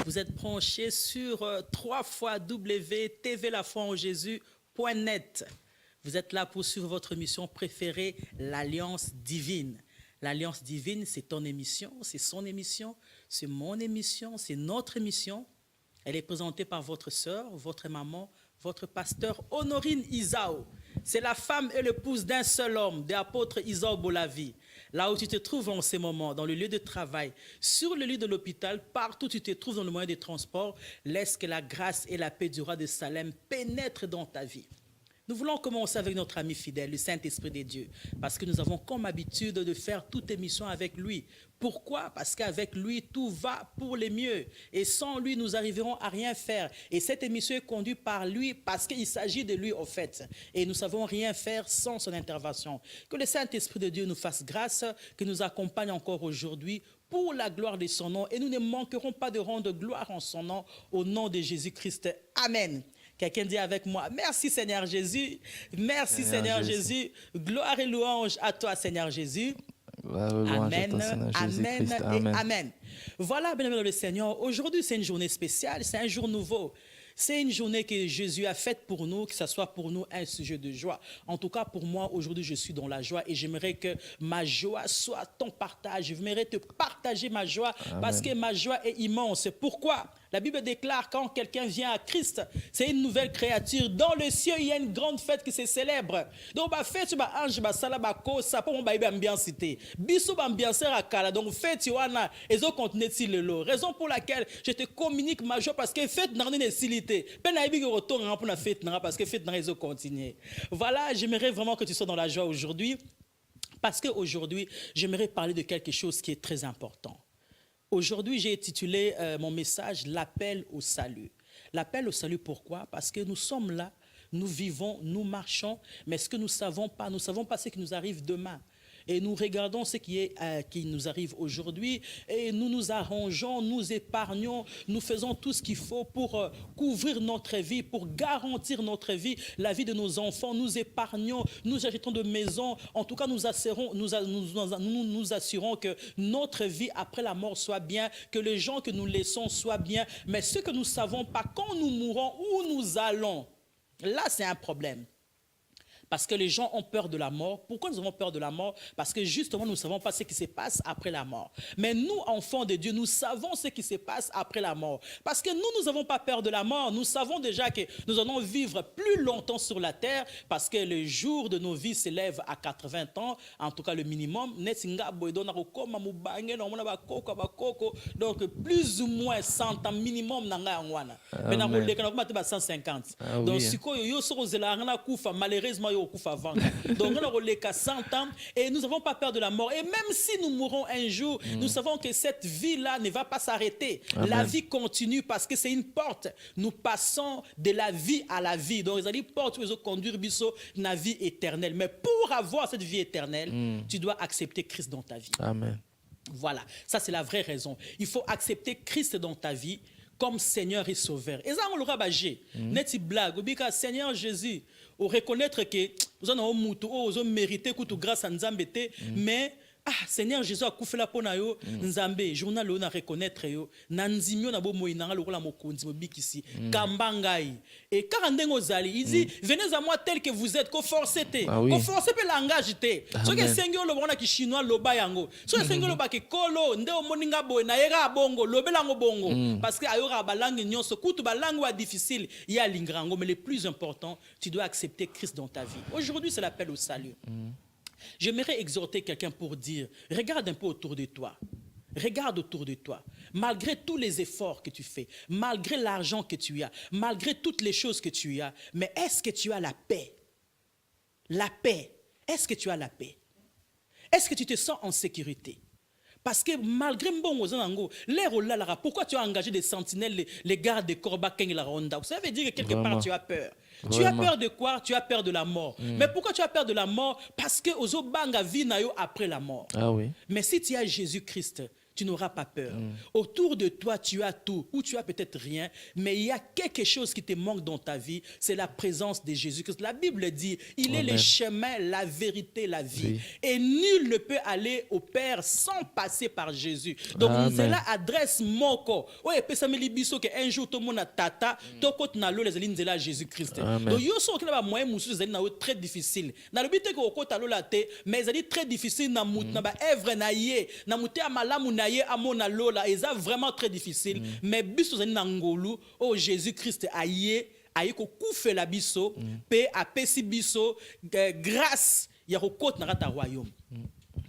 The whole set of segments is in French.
Vous êtes branchés sur 3 fois www.tvlafoienjésus.net. Vous êtes là pour suivre votre émission préférée, l'Alliance divine. L'Alliance divine, c'est ton émission, c'est son émission, c'est mon émission, c'est notre émission. Elle est présentée par votre sœur, votre maman, votre pasteur Honorine Isao. C'est la femme et l'épouse d'un seul homme, de l'apôtre Isao Bolavi. Là où tu te trouves en ce moment, dans le lieu de travail, sur le lit de l'hôpital, partout où tu te trouves dans le moyen de transport, laisse que la grâce et la paix du roi de Salem pénètrent dans ta vie. Nous voulons commencer avec notre ami fidèle, le Saint-Esprit de Dieu, parce que nous avons comme habitude de faire toute émission avec lui. Pourquoi? Parce qu'avec lui, tout va pour le mieux. Et sans lui, nous n'arriverons à rien faire. Et cette émission est conduite par lui parce qu'il s'agit de lui, au fait. Et nous ne savons rien faire sans son intervention. Que le Saint-Esprit de Dieu nous fasse grâce, que nous accompagne encore aujourd'hui pour la gloire de son nom. Et nous ne manquerons pas de rendre gloire en son nom, au nom de Jésus-Christ. Amen. Quelqu'un dit avec moi, merci Seigneur Jésus, merci Seigneur Jésus, gloire et louange à toi Seigneur Jésus. Amen, amen et amen. Voilà, bien-aimés le Seigneur, aujourd'hui c'est une journée spéciale, c'est un jour nouveau. C'est une journée que Jésus a faite pour nous, que ce soit pour nous un sujet de joie. En tout cas, pour moi, aujourd'hui, je suis dans la joie et j'aimerais que ma joie soit ton partage. J'aimerais te partager ma joie parce que ma joie est immense. Pourquoi? La Bible déclare quand quelqu'un vient à Christ, c'est une nouvelle créature. Dans le ciel, il y a une grande fête qui se célèbre. Donc, la fête, bah ange, bah sala, bah kosa, pour mon baïbe ambiance cité. Bissou, bah ambiance à kala. Donc, fête, tu vois, et zo contenu si le lot. Raison pour laquelle je te communique ma joie parce que fête n'a rien de silité. Ben, na ibi retour pour la fête, parce que fête n'a rien de continuer. Voilà, j'aimerais vraiment que tu sois dans la joie aujourd'hui. Parce qu'aujourd'hui, j'aimerais parler de quelque chose qui est très important. Aujourd'hui, j'ai intitulé mon message « L'appel au salut ». L'appel au salut, pourquoi? Parce que nous sommes là, nous vivons, nous marchons, mais ce que nous ne savons pas ce qui nous arrive demain. Et nous regardons ce qui nous arrive aujourd'hui et nous nous arrangeons, nous épargnons, nous faisons tout ce qu'il faut pour couvrir notre vie, pour garantir notre vie, la vie de nos enfants. Nous épargnons, nous achetons de maisons. En tout cas, nous assurons que notre vie après la mort soit bien, que les gens que nous laissons soient bien. Mais ce que nous ne savons pas, quand nous mourrons, où nous allons, là, c'est un problème. Parce que les gens ont peur de la mort. Pourquoi nous avons peur de la mort? Parce que justement, nous ne savons pas ce qui se passe après la mort. Mais nous, enfants de Dieu, nous savons ce qui se passe après la mort. Parce que nous n'avons pas peur de la mort. Nous savons déjà que nous allons vivre plus longtemps sur la terre parce que le jour de nos vies s'élève à 80 ans, en tout cas le minimum. Donc, plus ou moins 100 ans minimum. Donc, 150. Malheureusement, donc on a 100 ans et nous n'avons pas peur de la mort. Et même si nous mourrons un jour, nous savons que cette vie-là ne va pas s'arrêter. La vie continue parce que c'est une porte. Nous passons de la vie à la vie. Donc, ils ont dit porte où ils ont conduit la vie éternelle. Mais pour avoir cette vie éternelle, tu dois accepter Christ dans ta vie. Amen. Voilà, ça c'est la vraie raison. Il faut accepter Christ dans ta vie comme Seigneur et Sauveur. Et ça, on l'aura bagé. Neti blague, Seigneur Jésus, on reconnaître que nous avons mérité grâce à Nzambete, mais Seigneur Jésus a fait la pona yo Nzambe journal on a reconnaître yo nanzimio na bomo inanga lokola mokonzi mobikisi kambangai et karandengo zali il dit venez à moi tel que vous êtes ko forcer te ko forcer pe langage te so que sengyo lo bona ki chinois loba yango so que sengyo loba ki kolo nde o moninga boy na yera bongo lobelango bongo parce que ayora balangue nyonso kutu balangue wa difficile ya lingrango mais le plus important tu dois accepter Christ dans ta vie. Aujourd'hui c'est l'appel au salut. J'aimerais exhorter quelqu'un pour dire, regarde un peu autour de toi. Regarde autour de toi. Malgré tous les efforts que tu fais, malgré l'argent que tu as, malgré toutes les choses que tu as, mais est-ce que tu as la paix? La paix. Est-ce que tu as la paix? Est-ce que tu te sens en sécurité? Parce que malgré pourquoi tu as engagé des sentinelles, les gardes de Korba Keng et la Ronda? Ça veut dire que quelque part tu as peur. Tu as peur de quoi? Tu as peur de la mort. Mais pourquoi tu as peur de la mort? Parce que Ozo Banga vit après la mort. Mais si tu as Jésus-Christ, tu n'auras pas peur. Autour de toi, tu as tout, ou tu as peut-être rien, mais il y a quelque chose qui te manque dans ta vie, c'est la présence de Jésus-Christ. La Bible dit, il est le chemin, la vérité, la vie. Et nul ne peut aller au Père sans passer par Jésus. Donc, nous allons adresse moko. Ouais, pesameli biso que un jour tout le monde a tata, tout côté na lo les alines de la Jésus-Christ. Donc, yo so que na moyen musu les alines très difficile. Na le but que au côté la te, mais les alines très difficile na mut na ba œuvre na ye, na muté amalamu na ye amona lola, et ça vraiment très difficile. Mais biso les alines na ngolu, oh Jésus-Christ aye. Aïko koufe la biso, pe apesi biso grâce ya kokot na rata royaume.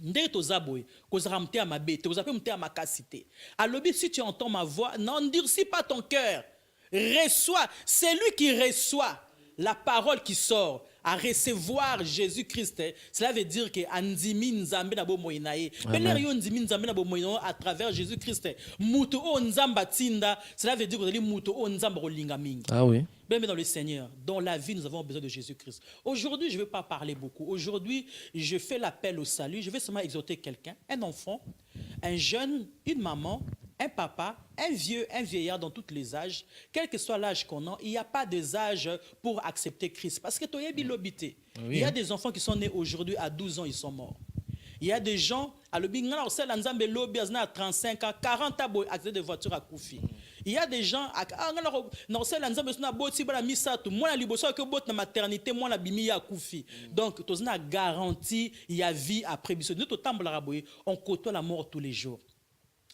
Ndé tozaboy, kozara mte amabe, tozape mte amakasite. Alobi, si tu entends ma voix, n'endurcis pas ton cœur. Reçois, c'est lui qui reçoit la parole qui sort à recevoir Jésus-Christ. Cela veut dire que andimi nzambe na bo moinaye. Pelerio ndimi nzambe na bo moinaye à travers Jésus-Christ. Muto o nzamba tinda, cela veut dire que muto o nzamba rolinga mingi. Ah oui. Bien, dans le Seigneur, dans la vie, nous avons besoin de Jésus-Christ. Aujourd'hui, je ne vais pas parler beaucoup. Aujourd'hui, je fais l'appel au salut. Je vais seulement exhorter quelqu'un, un enfant, un jeune, une maman, un papa, un vieux, un vieillard dans tous les âges. Quel que soit l'âge qu'on a, il n'y a pas d'âge pour accepter Christ. Parce que il y a des enfants qui sont nés aujourd'hui à 12 ans, ils sont morts. Il y a des gens, à 35 ans, 40 ans, accident de voiture à Koufi. Il y a des gens, donc, tu as garantie, il y a vie après. On côtoie la mort tous les jours.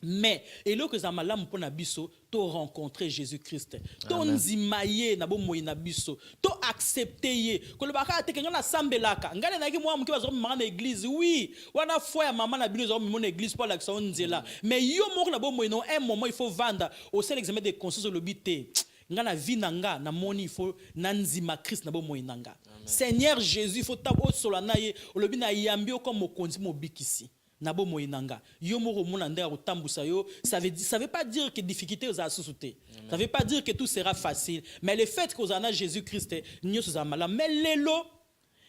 Mais, et là que Zamala mpona biso, to rencontrer Jésus-Christ. To nzimaye na bo moina biso. To accepter. Ko le baka te kenga na sambelaka. Ngale na ki moi mki bazo mama na église. Oui, wana foi ya maman na bino zo mon église pour l'action nzela. Mais yo moko na bo moina un moment il faut vendre au seul examen de conscience le bité. Nga na vie nanga na moni il faut nanzima Christ na bo moina nga. Seigneur Jésus, il faut tabo solana ye, le bina yambi comme mokonzi mobikisi. Nabo moinanga yomo mona ndera kotambusa yo, ça veut pas dire que difficulté aux assousouté, ça veut pas dire que tout sera facile, mais le fait que ozana Jésus-Christ nyo za mala mais lelo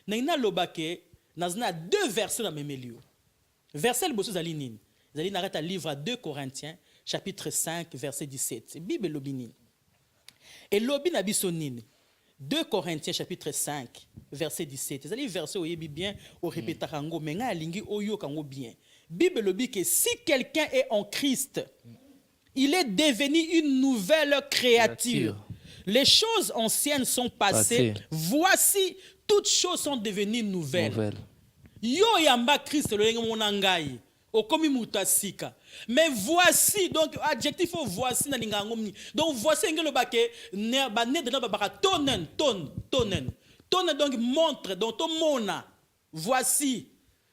na ina lobake nazna deux versets dans memelio verset le bosso za linine zali nareta livre à 2 Corinthiens chapitre 5 verset 17 Bible lobini et lobi na biso nini 2 Corinthiens chapitre 5 verset 17. C'est verset où il est bien au répéter kango mais nga lingi oyo kango bien. Bible le dit que si quelqu'un est en Christ, il est devenu une nouvelle créature. Les choses anciennes sont passées. Voici toutes choses sont devenues nouvelles. Yo yamba Christ le lenga monangai. Okomi mutasika. Mais voici, donc adjectif voici na linga ngomni. Donc voici ngelo bake ne ba ne de na ba tonen. Tonen donc montre donc to mona. Voici.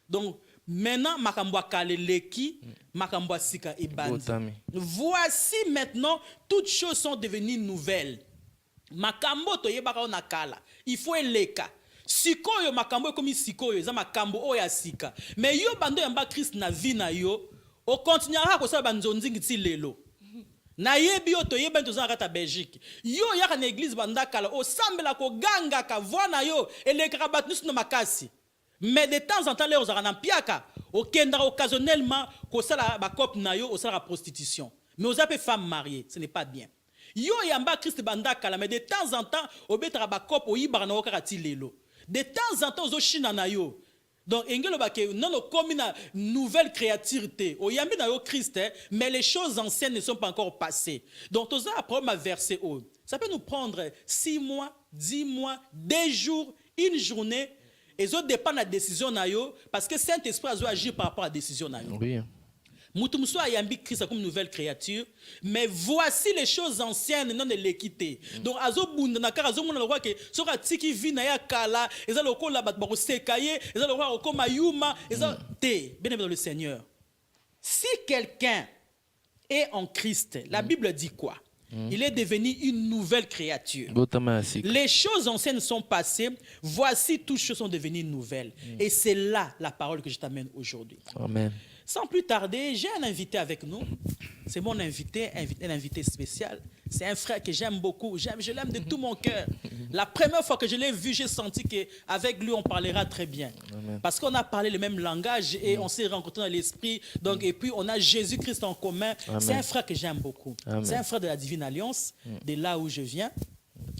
Donc maintenant makambo kaleleki, makambo sika ebandi. Voici maintenant toutes choses sont devenues nouvelles. Makambo to yebaka na kala. Il faut eleka. Sikoyo makambo comme sikoyo za makambo oya sika. Mais yo bando yamba Christ na vie na yo, o continuera ko sa banzonzi ngiti lelo. Na yebi yo to yeba ntoza kata Belgique. Yo yaka na église bandakala o sambela ko ganga ka voana yo elekra batnus na makasi. Mais de temps en temps les ozara na piaka, o kendra occasionnellement ko sala ba cop na yo o sala prostitution. Mais aux appelés femmes mariées, ce n'est pas bien. Yo yamba Christ bandakala mais de temps en temps o betra ba cop o yibara na okati lelo. De temps en temps, aux China na yo. Donc, engelo bake non comme une nouvelle créaturité. O yambi na yo Christ, mais les choses anciennes ne sont pas encore passées. Donc, tous après ma verset haut. Ça peut nous prendre 6 mois, 10 mois, 2 jours, une journée. Et ça dépend de la décision na yo, parce que Saint-Esprit doit agir par rapport à la décision na yo. Oui. Moutoumsou a yambi Christ comme nouvelle créature, mais voici les choses anciennes non de l'équité. Donc azo bunda na kara zo mona le roi que soka tiki vi na ya kala, eza loko la bat bako sekaye, eza le roi okoma yuma, eza te, bien dans le Seigneur. Si quelqu'un est en Christ, la Bible dit quoi? Il est devenu une nouvelle créature. Les choses anciennes sont passées, voici toutes choses sont devenues nouvelles. Et c'est là la parole que je t'amène aujourd'hui. Amen. Sans plus tarder, j'ai un invité avec nous. C'est mon invité, un invité spécial. C'est un frère que j'aime beaucoup. Je l'aime de tout mon cœur. La première fois que je l'ai vu, j'ai senti qu'avec lui, on parlera très bien. Amen. Parce qu'on a parlé le même langage et on s'est rencontrés dans l'esprit. Donc, et puis, on a Jésus-Christ en commun. Amen. C'est un frère que j'aime beaucoup. Amen. C'est un frère de la Divine Alliance, de là où je viens.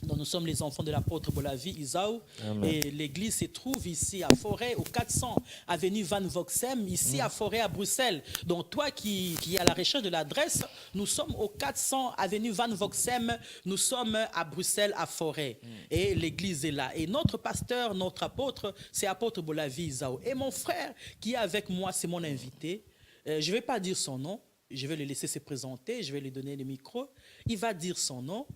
Donc, nous sommes les enfants de l'apôtre Bolavie, Isaou. Amen. Et l'église se trouve ici à Forêt, au 400 avenue Van Voxem, ici à Forêt, à Bruxelles. Donc, toi qui es à la recherche de l'adresse, nous sommes au 400 avenue Van Voxem. Nous sommes à Bruxelles, à Forêt. Et l'église est là. Et notre pasteur, notre apôtre, c'est apôtre Bolavie, Isaou. Et mon frère qui est avec moi, c'est mon invité. Je ne vais pas dire son nom. Je vais le laisser se présenter. Je vais lui donner le micro. Il va dire son nom.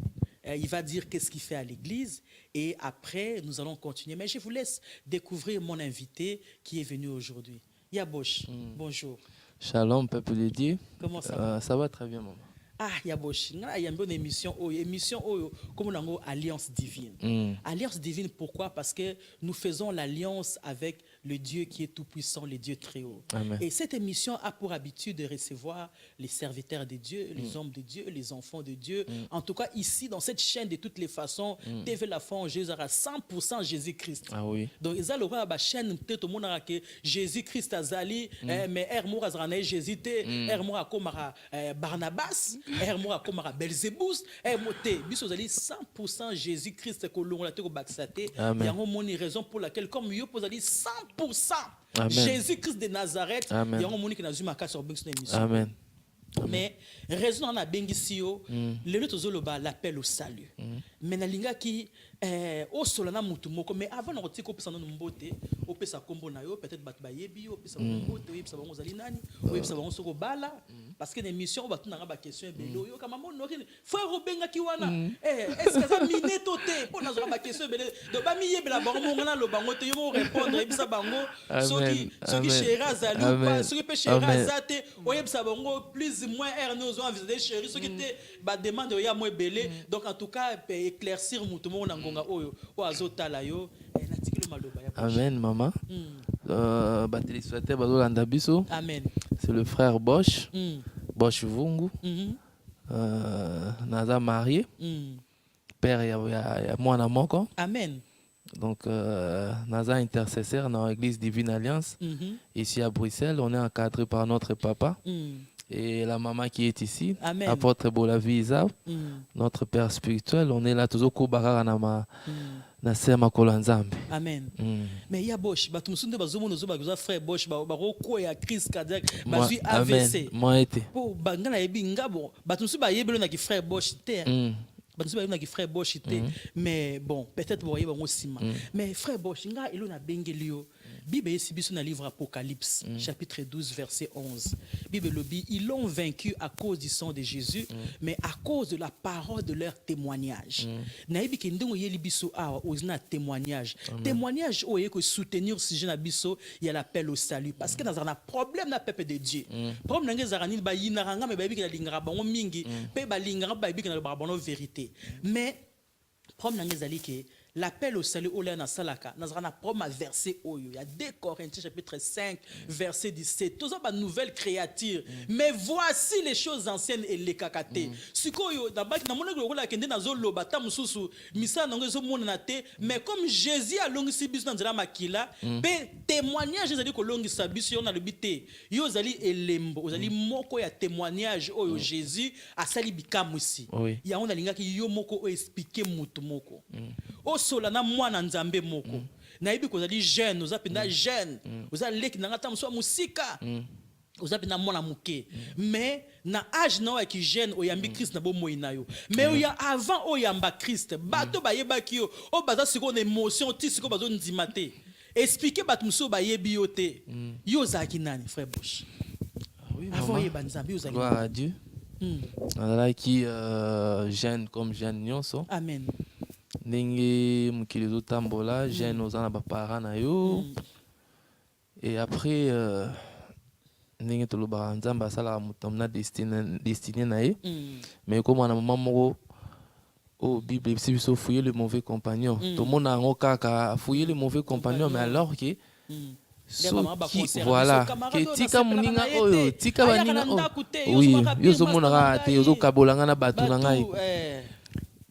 Il va dire qu'est-ce qu'il fait à l'église et après, nous allons continuer. Mais je vous laisse découvrir mon invité qui est venu aujourd'hui. Yabosh, bonjour. Shalom, peuple de Dieu. Comment ça va? Ça va très bien, maman. Ah, Yabosh, il y a une bonne émission, comme on a Alliance Divine. Alliance Divine, pourquoi? Parce que nous faisons l'alliance avec le Dieu qui est tout-puissant, le Dieu très haut. Amen. Et cette émission a pour habitude de recevoir les serviteurs de Dieu, les hommes de Dieu, les enfants de Dieu. En tout cas, ici, dans cette chaîne, de toutes les façons, TV La Foi Jésus aura 100% Jésus-Christ. Ah oui. Donc, ils ont la chaîne, peut-être au monde que Jésus-Christ a zali, mais Hermour a zrané Jésus, Hermour a comme Barnabas, Hermour a comme Belzébus, Hermour te, bis aux 100% Jésus-Christ que l'on a été au Baxaté. Il y a une raison pour laquelle, comme yo pose 100% Amen. Jésus-Christ de Nazareth, il y Amen. a un monde qui n'a pas sur émission. Amen. Mais raison on a bengi le tozoloba l'appel au salut. Mais na linga ki o solana mutu moko mais avant na kotiko pesa no mbote o pesa kombo na yo peut-être bat bayebi o pesa mbote o pesa bango zali nani o pesa bango soko bala parce que l'émission on va tout na ba question belo yo kama mo no frère obenga ki wana est-ce que ça miné toté pour na ba question belo do ba mi yebela bango mo ngana lo bango te yo mo répondre ebisa bango soki chéra zali ou pas soki pe chéra zate o yebisa bango plus moins R nous ont envisagé chéri ce qui était ba demande ya mo belé donc en tout cas éclaircir mutu mo na ngonga oyo o azotala yo na tikilo maloba ya Amen, maman. Téléspectateur bazolanda biso. Amen. C'est le frère Bosch. Bosch Vungu. Naza marié. Père ya mwana moko. Amen. Donc, Naza intercesseur dans l'église Divine Alliance. Ici à Bruxelles, on est encadré par notre papa. Et la maman qui est ici, Amen. apôtre Bolavie Isaou, notre père spirituel, on est là toujours Kobarara na sema kolanzambe. Amen. Mais il y a Bosch, batum sunde bazomo nozo baguza frère Bosch ba ko ya crise cardiaque, bazui AVC. Moi été. Po bangana yebi ngabo, batum su ba yebelo na ki frère Bosch te. Batum su ba yebelo na ki frère Bosch te. Mais bon, peut-être bo yeba ngosima. Mais frère Bosch nga elo na bengelio. Bible est dans le livre Apocalypse, chapitre 12, verset 11. Bible le dit, ils l'ont vaincu à cause du sang de Jésus, mais à cause de la parole de leur témoignage. Naïbi ki ndongo yeli biso awa ozina témoignage. Témoignage oye ko soutenir si jeune biso, il y a l'appel au salut parce que dans un problème na peuple de Dieu. Problème nangé zarani ba yinaranga me ba bi ki na lingara bango mingi, pe ba lingara ba bi ki na ba bango vérité. Mais problème nangé zali ke l'appel au salut au lena salaka nazana proma verset oyo il y a 2 Corinthiens chapitre 5 verset 17 tous ba nouvelle créature mais voici les choses anciennes et les kakate sikoyo na baki na mona ko la kende na zolo bata mususu misa na ngozo mona na te mais comme Jésus a longisi biso na nzela makila pe témoignage ezali ko longisa biso yo na le bité yo zali elembo ozali moko ya témoignage oyo Jésus asali bikamusi ya on alingaki yo moko o expliquer mutu moko solana mwana nzambe moko na yebi ko zali jeune ozapenda jeune ozali leki na ngata mso musika ozapenda mwana muke mais na âge na ki jeune oyambi Christ na bomoyi na yo mais oya avant oyamba Christ bato bayebaki yo o baza siko na émotion ti siko bazo ndima te expliquer bato mso bayebi yo te yo zaki nani frère Bosch? Oui, avant yeba nzambe yo zaki gloire à Dieu. Là qui jeune comme jeune nyonso. Amen. Ndenge mukili zotambola jeune ozana ba parents na yo et après ndenge toloba nzamba asala mutamna destiné na ye mais comme na maman moko oh Bible biso fouiller le mauvais compagnon tout le monde a kaka fouiller le mauvais compagnon mais alors que voilà que tika muninga oyo tika baninga oui yozo monaka te yozo kabolanga na batu na ngai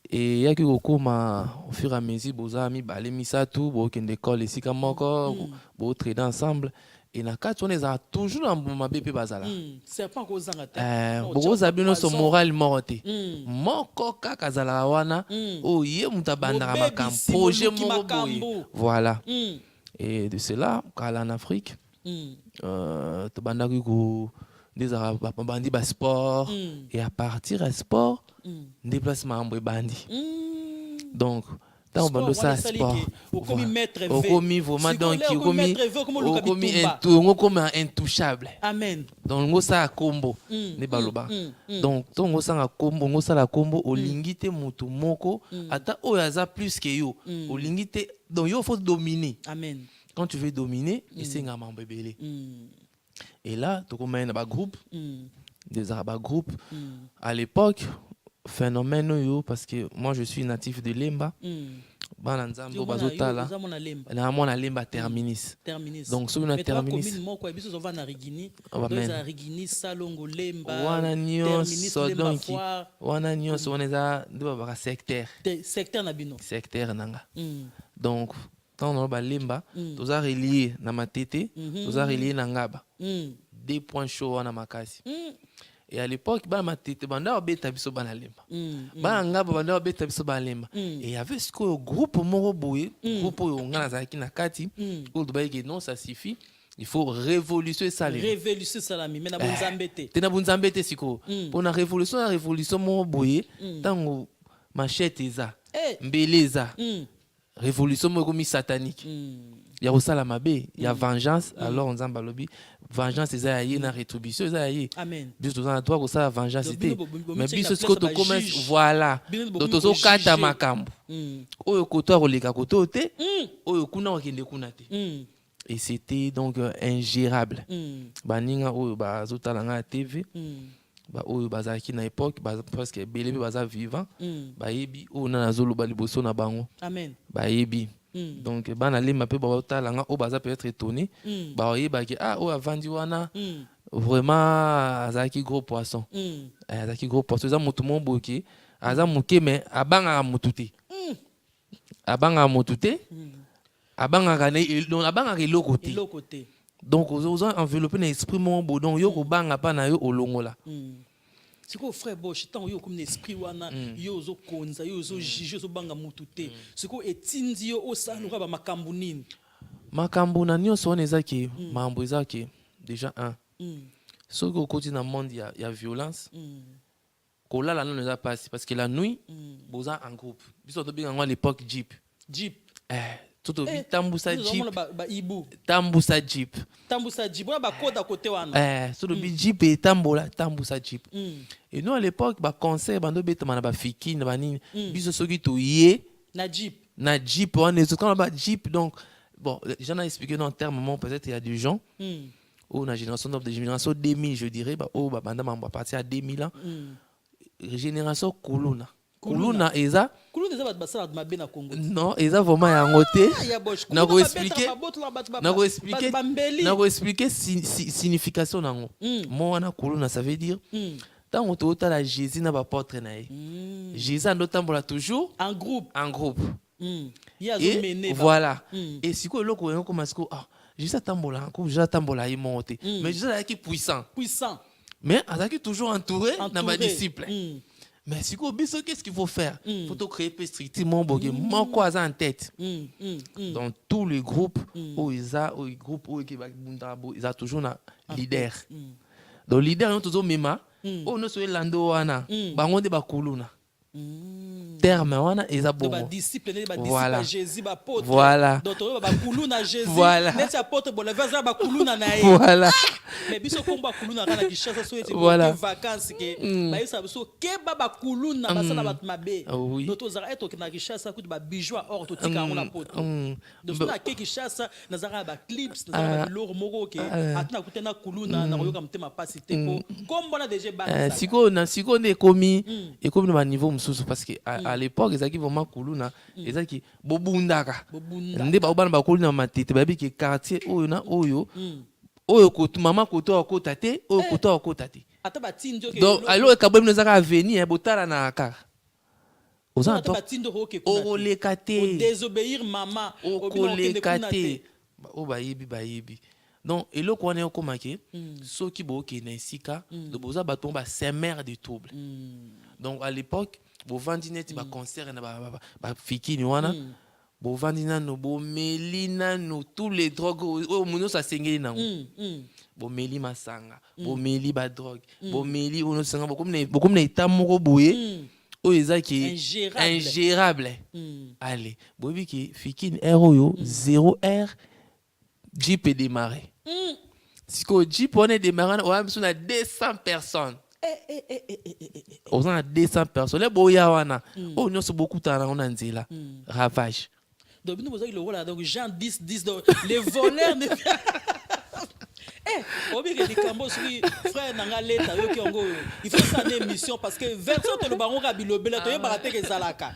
et yaki kokoma au fur et à mesure boza mibale misatu bokende école esika moko bo trader ensemble et na kati on eza toujours na mabe pe bazala serpent kozanga te bokoza bino so moral morte moko kaka zala wana oye mutabanda makam projet moko boye voilà. Et de cela, quand en Afrique, tu bandaki ko des arabes bandi ba sport et à partir du sport, déplacement en bandi. Donc tant bando ça sport. Au commis vraiment donc au commis intouchable. Amen. Donc ngo ça combo ne baloba. Donc ton ngo ça combo ngo ça la combo au lingite mutu moko ata oyaza plus que yo au lingite. Donc, il faut dominer. Amen. Quand tu veux dominer, c'est un membre bébé. Et là, tu commences un groupe, des arabes groupes. À l'époque, phénomène, parce que moi, je suis natif de Lemba. Lemba terminis. Donc, si on a terminis, donc, quand on a lemba, tu as relié na matete, tu as relié na ngaba. 2 points chauds na makasi. Et à l'époque, ba matete banda obeta biso bana lemba. Ba ngaba banda obeta biso bana lemba. Et il y avait ce groupe moro boye, groupe yo ngana zaki na kati, ou dobaye que non ça suffit. Il faut révolutionner ça. Révolutionner ça, mais na bunzambete. Te na bunzambete siko. Pour la révolution moro boye, tango machete eza, mbeleza. Révolution mokomi satanique. Il y a aussi la mabe, il y a vengeance. Alors on zamba lobi, vengeance eza yé na rétribution eza yé. Amen. Bis to na toi ko ça vengeance était. Mais bis ce que tu commences voilà. Donc to kata makambo. Oyo koto ko leka koto te, oyo kuna okende kuna te. Et c'était donc ingérable. Baninga oyo bazotala nga TV. Ba oyo bazaki na époque parce que belebe baza vivant ba yebi o na zolo ba liboso na bango. Amen. Ba yebi donc bana lema pe ba otala nga o baza peut-être étonné ba yeba ki o avandi wana vraiment azaki gros poisson. Azaki gros poisson za mutu mo boki aza muke mais abanga mutute. Abanga mutute. Abanga ne donc abanga lokote. Donc, aux gens enveloppés dans l'esprit mon beau, donc yo ko banga pa na yo olongola. C'est quoi frère Bosch, tant yo comme l'esprit wana, yo zo konza, yo zo jige zo banga mutute. C'est quoi etindi yo osanuka ba makambu nini? Makambu na nyonso on ezaki, mambo ezaki déjà un. Ce que au quotidien dans monde il y a violence. Kola la non eza passe parce que la nuit, boza en groupe. Biso to binga à l'époque Jeep. Tout au tambusa jeep tambusa jeep ba koda côté wana tout le jeep et tambusa jeep et nous à l'époque ba concert bando betama na ba fiki na banini biso soki to yé na jeep on est quand ba jeep donc bon j'en ai expliqué dans terme peut-être il y a des gens ou na génération de génération 2000 je dirais ba o ba banda mamba partir à 2000 ans génération Kuluna eza bat basala mabe na Congo. Non, eza vraiment yango te. Na ko expliquer signification nango. Moi na Kuluna ça veut dire tant on tota la Jésus na ba porte na ye. Jésus ando tambola toujours en groupe. Et voilà. Et siko loko yango comme siko Jésus tambola en groupe, Jésus tambola yi monte. Mais Jésus est puissant. Mais azaki toujours entouré na ba disciples. Mais si vous biso qu'est-ce qu'il faut faire? Il faut créer strictement mon quoi en tête. Dans tous les groupes où ils a toujours un leader. Donc leader nous toujours mema, on ne soit lando wana, bango de bakuluna. Terme wana eza bon. Voilà. Jésus ba apôtre. Voilà. Donc ba kuluna Jésus. Voilà. Mais apôtre bon la vaza ba kuluna na ye. Voilà. Mais biso komba kuluna kana kishasa so ete voilà. Vacances ke ba yesa biso ke ba kuluna ba sala bat mabe. Oui. Donc ozara eto na kishasa kuti ba bijou or to tika on apôtre. Donc na ke kishasa na zara ba clips na zara ba loro moko ke atna kutena kuluna na koyoka mtema pasi te ko kombo na déjà ba. Siko ne komi na niveau mosusu parce que à l'époque ezaki vraiment kuluna ezaki bobundaka Bobunda. nde baobana bakoli na matete bayebi ke quartier oyo na oyo oyo mama koto akota te oyo koto akota te Ata batindo ke donc alors ekabwemi ezaka avenir botala na kaka ozana ata batindo ko ke okoleka te désobéir maman okoleka te oyo bayebi donc eloko wana ekomaki soki bookende esika boza bato basemer de trouble donc à l'époque bovandi neti baconcert na bafikini wana bovandi nano bomeli nano tous les drogues oyo mundu nyonso asengeli nango bomeli masanga bomeli badrogue bomeli oyo nosanga bokomi na eta moko boye oyo ezaki ingérable allez boyebi ke fikini r oyo 0 r Jeep est démarré. Si le Jeep on est démarré, on a 200 personnes. On a 200 personnes. Les boya wana. Oh, nous sommes beaucoup de temps on a nzela. Ravage. Donc nous avons le rôle donc Jean 10 les voleurs ne obi ke dikambo soki frère nanga leta yo ki ongo il faut ça une émission parce que version te le baron rabilobela to yeba te ke zalaka.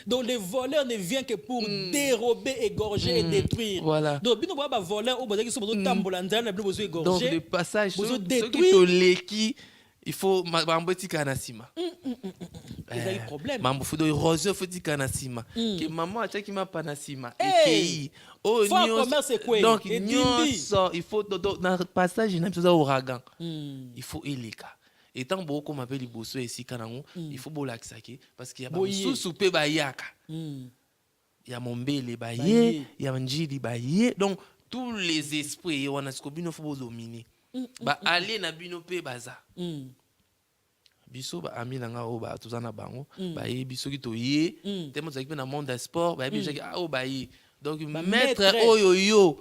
Donc les voleurs ne viennent que pour dérober, égorger et détruire. Voilà. Donc bino ba voleur o bozaki so bozo tambola nzala bino bozo égorger. Donc le passage bozo détruire to leki il faut mamboti kanasima. Il y a problème. Mambo fudo rose foti kanasima. Que maman a chaki ma panasima et oh donc nyonso il faut dans le passage na biso ouragan. Il faut eleka. Et tant beaucoup m'appelle liboso esika nango il faut bolakisa ke parce qu'il y a ba susu pe bayaka. Il y a mombele baye, il y a njili baye donc tous les esprits wana skobino faut bozominer. Ba aller na bino pe baza biso ba ami na nga o ba tozana bango ba ye biso ki to ye temo zaki pe na monde des sports ba ye jaki o ba ye donc maître oyo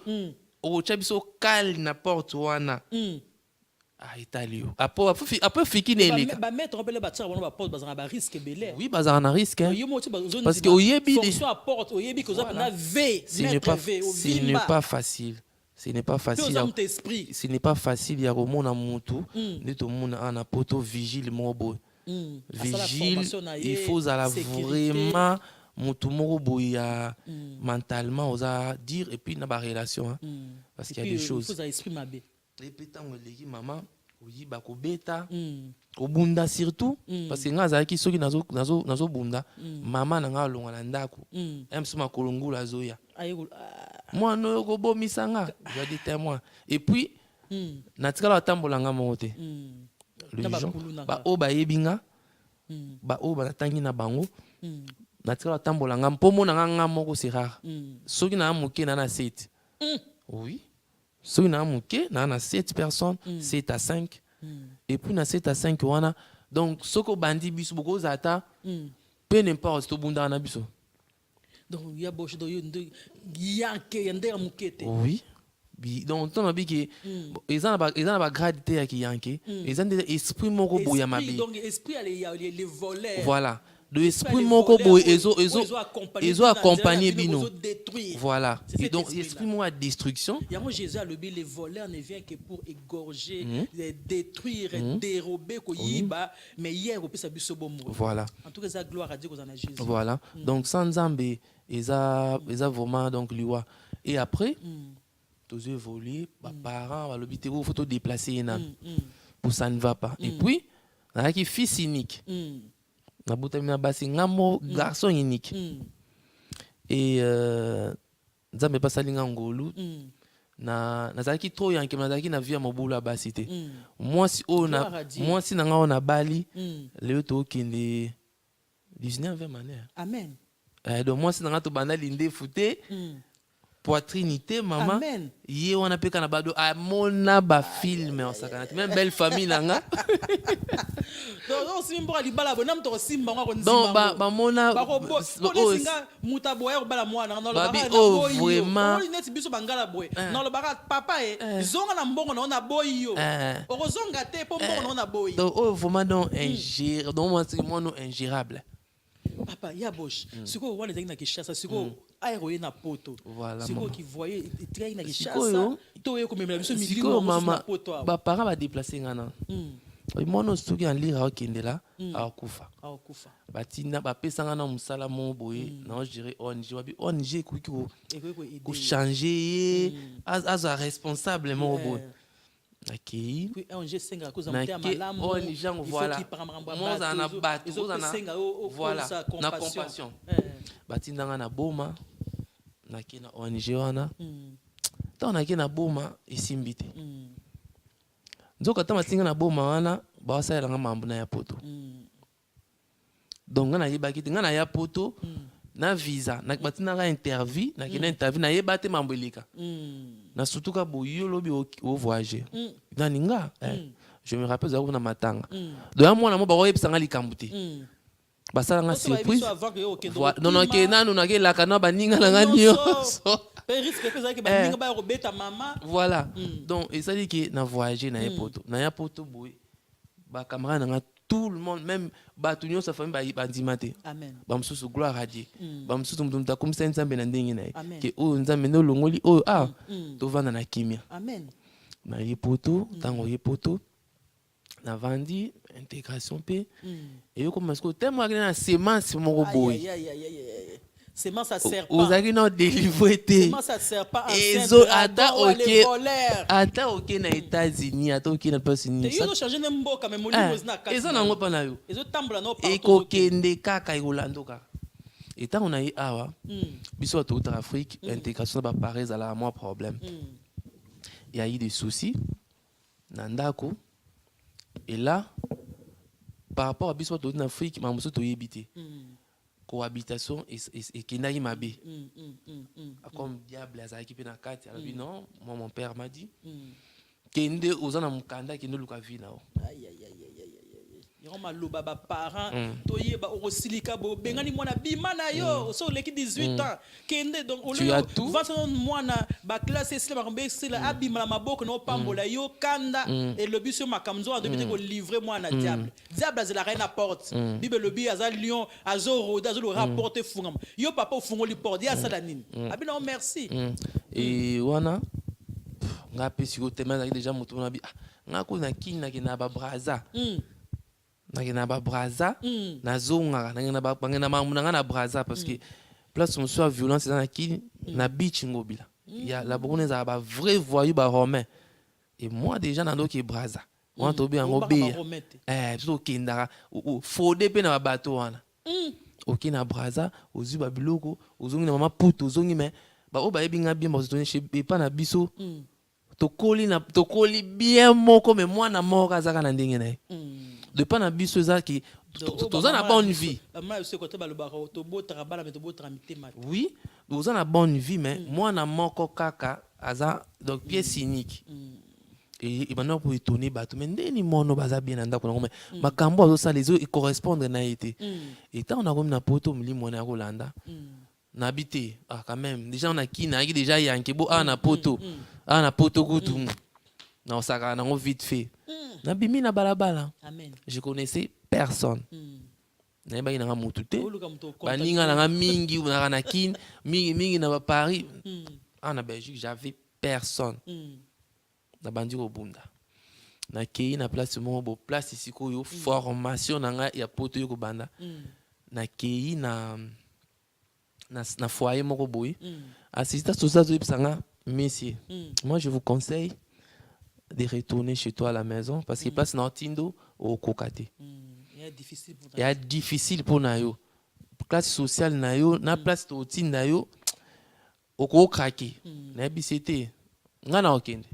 o cha biso kal na porte wana italio après fiki na eleka ba maître on peut le bâtir on va porte bazana ba risque belé oui bazana na risque parce que oyebi fonction porte oyebi ko za na v ce n'est pas facile. Ce n'est pas facile. Ce n'est pas facile. Il y a au monde à Moutou, tout le monde a un poteau vigile, mobo. Vigile, il faut vraiment Moutou mobo ya mentalement osa dire et puis na ba relation parce qu'il y a des choses. Il faut exprimer bé. Répétant le maman, oui ba ko beta, au bunda surtout parce que ngaza ki soki nazo bunda, maman na nga longa na ndako. Em suma kolongula zoya. Moi no ko bomisanga je dis témoin et puis natikala tambolanga mote les gens ba o ba yebinga ba o ba tangi na bango natikala tambolanga mpomo na nga moko c'est rare soki na moke na 7 oui soki na moke na 7 personnes 7 à 5 et puis na 7 à 5 wana donc soko bandi biso boko zata peu n'importe to bunda na biso. Donc il y a beaucoup de yanké yande amukete. Oui. Donc on a dit que ils ont pas gradité qui yanké, ils ont des esprits moko boya mabi. Donc esprit les voleurs. Voilà. Le esprit moko boya ils ont accompagné bino. Voilà. Et donc esprit mo à destruction. Yango Jésus a le dit les voleurs ne viennent que pour égorger, détruire, dérober ko yiba mais hier au pesa biso bomo. Voilà. En tout cas ça gloire à Dieu qu'on a Jésus. Voilà. Donc sans Nzambe ils a vraiment donc liwa et après tous évoluer parents l'hôpital il faut te déplacer pour ça ne va pas et puis on a qui fils unique na butamina basi ngamo garçon unique et Nzambe pas salinga ngolu na zaki trop yanke na zaki na via mobula basi te moi si na nga on a bali le to kinde 19e manière amen. Donc moi c'est dans notre banda linde fouté poitrinité maman yé on a pe kana bado a mona ba film en sakana même belle famille nanga donc simbo ali bala bonam to simba ngako nzimba donc ba mona ba ko singa mutabo ya bala mwana na lo ba vraiment on net biso bangala boy na lo ba papa zonga na mbongo na boy yo okozonga te po mbongo na boy donc vraiment donc ingérable donc moi c'est moi non ingérable. Papa, il y a Bosch. Ce qu'on voit les gens qui chassent, ce qu'on a héroïne na poto. Voilà. Ce qu'on qui voyait, train qui chasse. Toi, comme même la mission milieu, maman. Ba parents va déplacer ngana. mono soki en lire okende là akufa akufa batina bapesanga na musala mo boye na gérer ONG wabi ONG ekoki ko changer as responsable mo boye nakei puis ONG senga koza mte malamu ONG voilà moza na bato koza na voilà na compassion batindanga na boma nakei na ONG wana tant nakei na boma esimbi te nzoka ta matinga na boma wana bawasalelanga mambo na ya poto donc nga nayebaki te nga na ya poto na visa batinanga interview nakenda interview nayeba te mambo eleka na surtout ka boyo lobi o voyager nani nga je me rappelle za na matanga donc ya mwana mo bakoyebisanga likambo te basalanga surprise non non ke nanu nakelaka na baninga na nga nyonso voilà donc ça dit que na voyager na ya poto boy ba camarade na tout le monde même bato nyonso sa famille bandima te ba msusu gloire à Dieu ba msusu mutu takumisa nzambe na ndenge na ye ke oyo nzambe no longoli oyo tovanda na kimia amen na ye poto tango ye poto na vandi intégration pe et yo comme que tellement na semence moko boy semence ça sert pas. Vous avez non délivré. Semence ça sert pas. Ezo ata ok na États-Unis, ata ok na États-Unis. Tu yo changer mboka mais molimo zina kati. Ezo na ngopa na yo. Ezo tambola no pa. Eko kende kaka Rolando ka. Et tant on a eu awa. Biso à toute Afrique, intégration ba Paris à la moi problème. Il y a eu des soucis. Nandako. Et là par rapport à biso à toute Afrique, mamuso to yebité. Cohabitation et qui n'a pas bé. Comme diable a équipé dans quatre, elle a dit non, moi mon père m'a dit kende ozana mukanda kende luka vina. Aïe aïe aïe aïe aïe aïe. Yoma loba ba parents toye ba orosilika bo bengani mwana bimana yo so leki 18 ans kende donc au lieu 20 mwana ba classe sila ba kombe sila abimala maboko no pambola yo kanda et le biso makamzo en début ko livrer mwana diable azela reine porte bible le bi azal lion azoro azolo rapporter fungama yo papa fungoli porte ya sala nini abina merci et wana nga pesi ko tema déjà mutu na bi nga ko na kina kina ba braza na ba braza na zonga na mamuna na braza parce que place on soit violence dans qui na beach ngobila il y a la bonne za ba vrai voyou ba romain et moi déjà na ndoki braza on to bi ngobia plutôt kindara fode pe na bateau wana OK na braza ozu ba biloko ozongi na mama puto ozongi mais ba o ba ebinga bien ba to chez pas na biso to koli bien moko mais moi na moko azaka na ndenge na de pas na biso za ki toza na bonne vie oui toza na bonne vie mais moi na moko kaka aza donc pièce unique et maintenant pour étonner bato mais ndeni mono baza bien na ndako na ngome makambo azo ça les autres correspondre na été et tant on a comme na poto mlimo na Rolanda na habité quand même déjà on a qui na qui déjà yankebo na poto na poto kutu na osaka na vite fait na bimi na balabala je connaissais personne na ba ina mutu te baninga na mingi na na kin mingi na Paris na Belgique j'avais personne na bandi ko bunda na kei na place mo bo place ici ko yo formation na nga ya poto yo ko banda na kei na foyer moko boy assistant social zo ipsanga messieurs moi je vous conseille de retourner chez toi à la maison parce que place na tindo au kokate il y a difficile pour nayo classe sociale nayo na place to tinda yo oko kraki na bisete ngana okende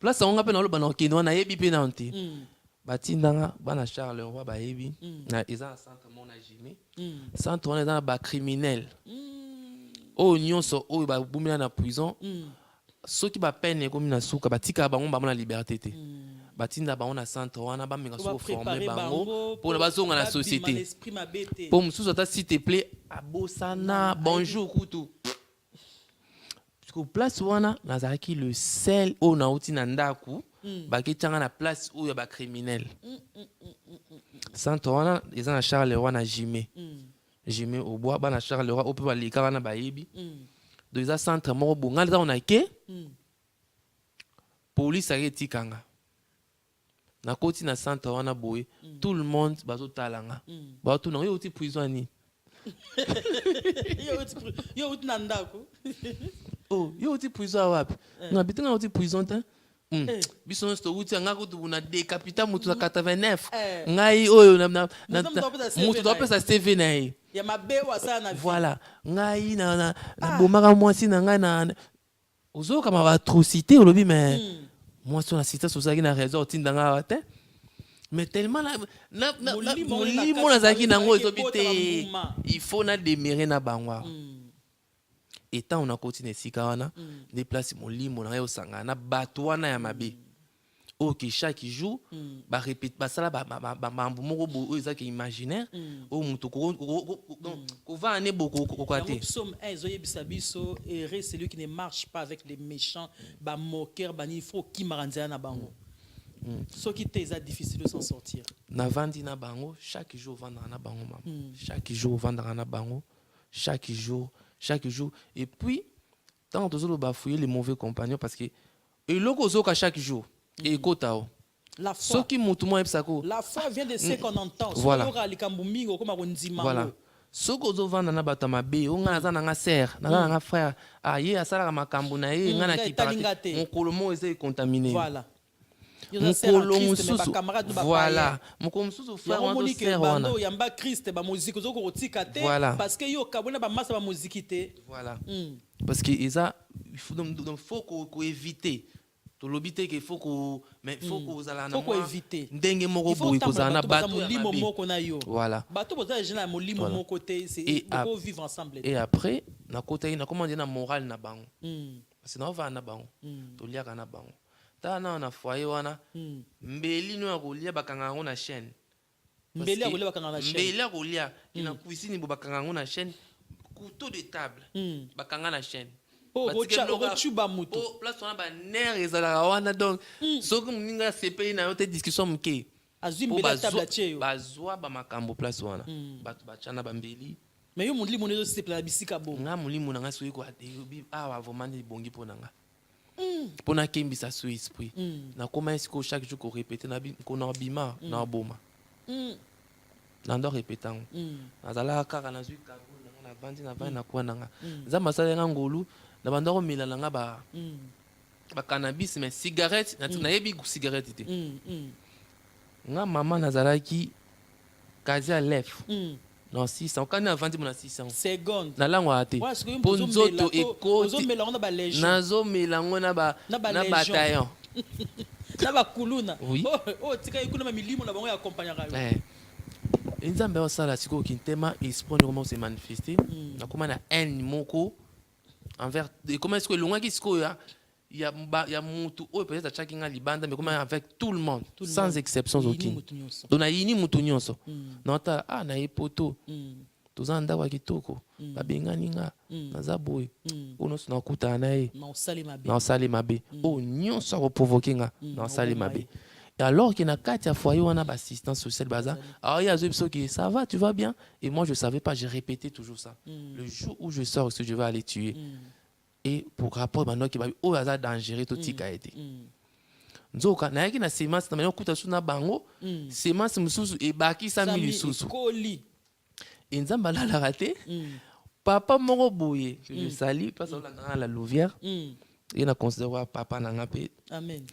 place on ngapena lo bana okende wana yebi pe na onte batindanga bana Charleroi ba yebi na eza centre mon agimé centre on est dans ba criminel o nyonso o ba bumina na prison ceux qui ba peine comme na suka batika bango ba na liberté te batinda bango na centre wana ba menga so former bango pour na bazonga na société pour mususu ata s'il te plaît abosana bonjour kutu parce que place wana nazaki le sel o na uti na ndaku baketanga na place où ya ba criminel centre wana eza na Charleroi na Jimé au bois ba na Charleroi o pe ba lika na bayebi donc eza centre moko bonga za on a ke police a etikanga na koti na centre wana boye tout le monde bazotalanga batuna yo uti prison ni yo uti na ndako oh yo uti prison wapi na bitinga uti prison ta biso sto uti anga kutu na décapita mutu na 89 ngai oyo na mutu to pesa CV na ye ya mabewa sana voilà ngai na bomaka mwasi na ngai na ozoka ma atrocité olobi mais moi sur la cité sociale na raison tindanga wate mais tellement na molimo na zaki nango ezobite il faut na démérer na bangwa étant on a continué sika wana des places molimo na yo sanga na bato wana ya mabe OK chaque jour ba répète ba sala ba moko bo ezaki imaginaire o mutu ko va ane beaucoup ko kwate psaume 1 ezoyebisa biso et celui qui ne marche pas avec les méchants ba moqueur ba ni faut qui maranzana na bango ce qui est difficile de s'en sortir na vandi na bango chaque jour vendre na bango maman chaque jour vendre na bango chaque jour et puis tant que ba fouiller les mauvais compagnons parce que et loko zoka chaque jour et kotao la foi la foi vient de ce qu'on entend voilà voilà soko zo vanda na bato mabe o nga za na nga sœur na nga frère ye asala makambo na ye nga na kipate mokolo mo eze contaminé voilà mokolo mususu voilà mokolo mususu frère wana sœur wana yamba Christ ba musique zo ko tika te parce que yo kabona ba massa ba musique te voilà parce que eza il faut ko éviter tolobite que faut que mais faut que uzala na faut éviter ndenge moko boyi kozala na bato molimo moko na yo voilà bato bozala jeune molimo moko te c'est pour vivre ensemble et après na côté na comment dire na morale na bango parce que na va na bango to liaka na bango ta na foyer wana mbeli no ya kolia bakanga ngo na chaîne mbeli ya kolia bakanga na chaîne mbeli ya kolia ina cuisine bo bakanga ngo na chaîne couteau de table bakanga na chaîne ochuba mutu place wana ba nerf ezalaka wana donc soki moninga sepeli na yo te discussion moke bazwa bamakambo place wana bato batiana bambeli mais yo molimo nezo sepela bisika bo nga molimo na nga soki koadeyobi awa vraiment ebongi mpo na nga mpo nakembisa so esprit nakoma esiko chaque jour korépéte kona bima na boma nando répéte yango nazalaka kaka nazwi kago nanga navandi na kwa nanga nzambe asala nga ngolu na banda ko mela nga ba cannabis mais cigarette na yebi cigarette te nga mama nazalaki kazi à lèvre non 600 quand na vandi mon 600 seconde na lango ate ponzoto ekoti nazo melango na bataillon na ba kuluna oui tika ikuna ma milimo na bango ya accompagnera yo nzambe osala siko kintema esprit comment se manifester na comment na haine moko envers comment est-ce que l'ongaki siko ya mutu o peut-être chaque nga libanda mais comment avec tout le monde sans exception aucune donc na yini mutu nyonso nota na epoto tozanda wa kitoko babengani nga naza boy ono sona kuta na ye na osali mabe o nyonso ko provoquer nga na osali mabe. Et alors qu'il y a quatre foyers où on a l'assistance sociale bazar, alors il y a des gens qui ça va, tu vas bien, et moi je savais pas, j'ai répété toujours ça. Le jour où je sors, je vais aller tuer. Et pour rapport maintenant qui va au hasard dangereux tout tika été. Nzoka na yaki na semence na maintenant kuta suna bango, semence mususu e baki 100 000 susu. Et nzamba la raté. Papa moko boye, je salue parce que la Louvière. Il a considéré papa na ngapé. Amen.